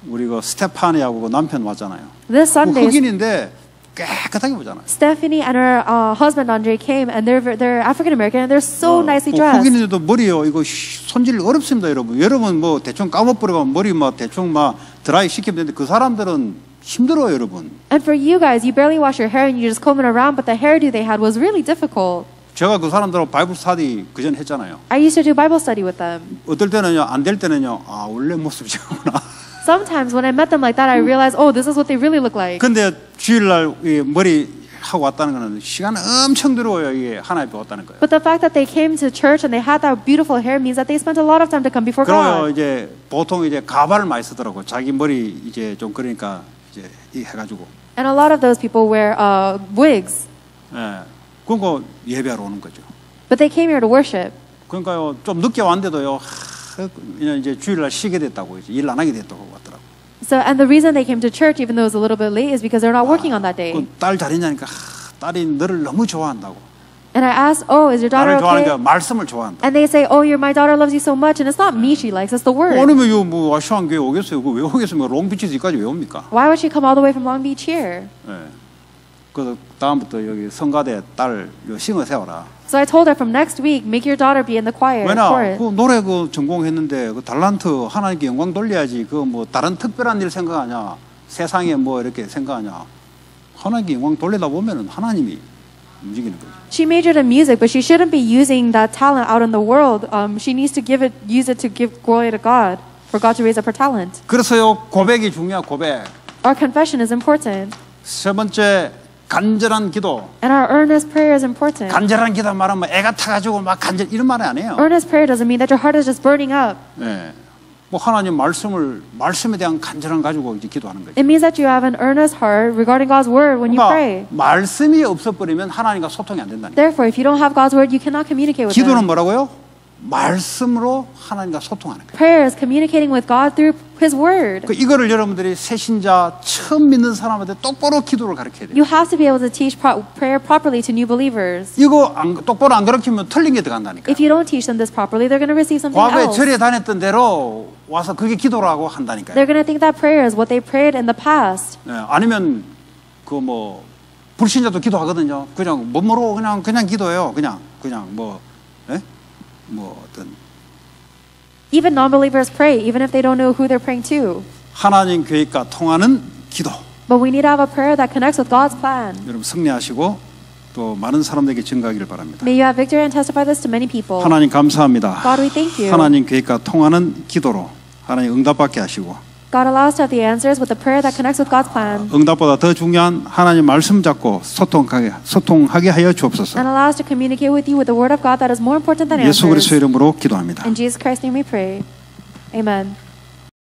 우리 그 스테파니하고 그 남편 왔잖아요. This 그 Sunday, 흑인인데 깨끗하게 보잖아요. Stephanie and her husband Andre came, and they're African American, and they're so nicely dressed. 흑인인데도 머리요 이거 손질 어렵습니다, 여러분. 여러분 뭐 대충 감아버리고 머리 막 대충 막 드라이 시키면 되는데 그 사람들은 힘들어요, 여러분. And for you guys, you barely wash your hair and you just comb it around, but the hairdo they had was really difficult. 제가 그 사람들하고 바이블 스터디 그전 했잖아요. I used to do Bible study with them. 어떨 때는요 안 될 때는요 아 원래 모습이 저구나. Sometimes when I met them like that, I realized, oh, this is what they really look like. 근데 주일날 이 머리 하고 왔다는 거는 시간 엄청 들어요. 이게 하나님 앞에 왔다는 거예요. But the fact that they came to church and they had that beautiful hair means that they spent a lot of time to come before 그리고 God. 이제 보통 이제 가발을 많이 쓰더라고. 자기 머리 이제 좀 그러니까 이제 이 해가지고. And a lot of those people wear wigs. 예. 그러니까 예배하러 오는 거죠. But they came here to worship. 그러니까요 좀 늦게 왔는데도요 그냥 이제 주일날 쉬게 됐다고 이제 일 안 하게 됐다고 왔더라고. So, and the reason they came to church even though it was a little bit late is because they're not working on that day. 딸 잘 있냐니까 딸이 너를 너무 좋아한다고. And I asked, oh, is your daughter 나를 좋아하는 게 okay? 말씀을 좋아한다. And they say, oh, my daughter loves you so much. And it's not me she likes, it's the word. 아니면 뭐 아시안 교회 오겠어요? 그 왜 오겠습니까? 롱비치까지 왜 옵니까? Why would she come all the way from Long Beach here? 예. 그래서 다음부터 여기 성가대 딸 싱어 세워라. So I told her from next week, make your daughter be in the choir. 왜냐 chorus. 그 노래 그 전공했는데 그 달란트 하나님께 영광 돌려야지 그 뭐 다른 특별한 일 생각하냐 세상에 뭐 이렇게 생각하냐 하나님께 영광 돌리다 보면은 하나님이 움직이는 거죠. She majored in music, but she shouldn't be using that talent out in the world. She needs to use it to give glory to God, for God to raise up her talent. 그래서요 고백이 중요한 고백. Our confession is important. 세 번째 간절한 기도. And our earnest prayer is important. 간절한 기도 말하면 애가 타가지고 막 간절 이런 말이 아니에요. Earnest prayer doesn't mean that your heart is just burning up. 예. 뭐 하나님 말씀에 대한 간절함 가지고 이제 기도하는 거죠. It means that you have an earnest heart regarding God's word when you pray. 그러니까 말씀이 없어버리면 하나님과 소통이 안 된다니까. Therefore, if you don't have God's word, you cannot communicate with 기도는 Him. 뭐라고요? 말씀으로 하나님과 소통하는 거예요. Prayer is communicating with God through His word. 그 이거를 여러분들이 새신자 처음 믿는 사람한테 똑바로 기도를 가르쳐야 돼요. You have to be able to teach prayer properly to new believers. 이거 똑바로 안 가르치면 틀린 게 들어간다니까. If you don't teach them this properly, they're going to receive something 과거에 else. 절에 다녔던 대로 와서 그게 기도라고 한다니까요. They're going to think that prayer is what they prayed in the past. 예, 아니면 그 뭐 불신자도 기도하거든요. 그냥 못 모르고 그냥 기도해요. 그냥 뭐 예? 뭐 어떤 Even non-believers pray, even if they don't know who they're praying to. 하나님 계획과 통하는 기도. But we need to have a prayer that connects with God's plan. 여러분 승리하시고 또 많은 사람들에게 증가하기를 바랍니다. May you have victory and testify this to many people. 하나님 감사합니다. God, we thank you. 하나님 계획과 통하는 기도로 하나님 응답받게 하시고 God allows us to have the answers with the prayer that connects with God's plan. 응답보다 더 중요한 하나님 말씀 잡고 소통하게 하여 주옵소서. And allow us to communicate with you with the word of God that is more important than 예수 answers. 그리스도의 이름으로 기도합니다. In Jesus Christ's name we pray. Amen.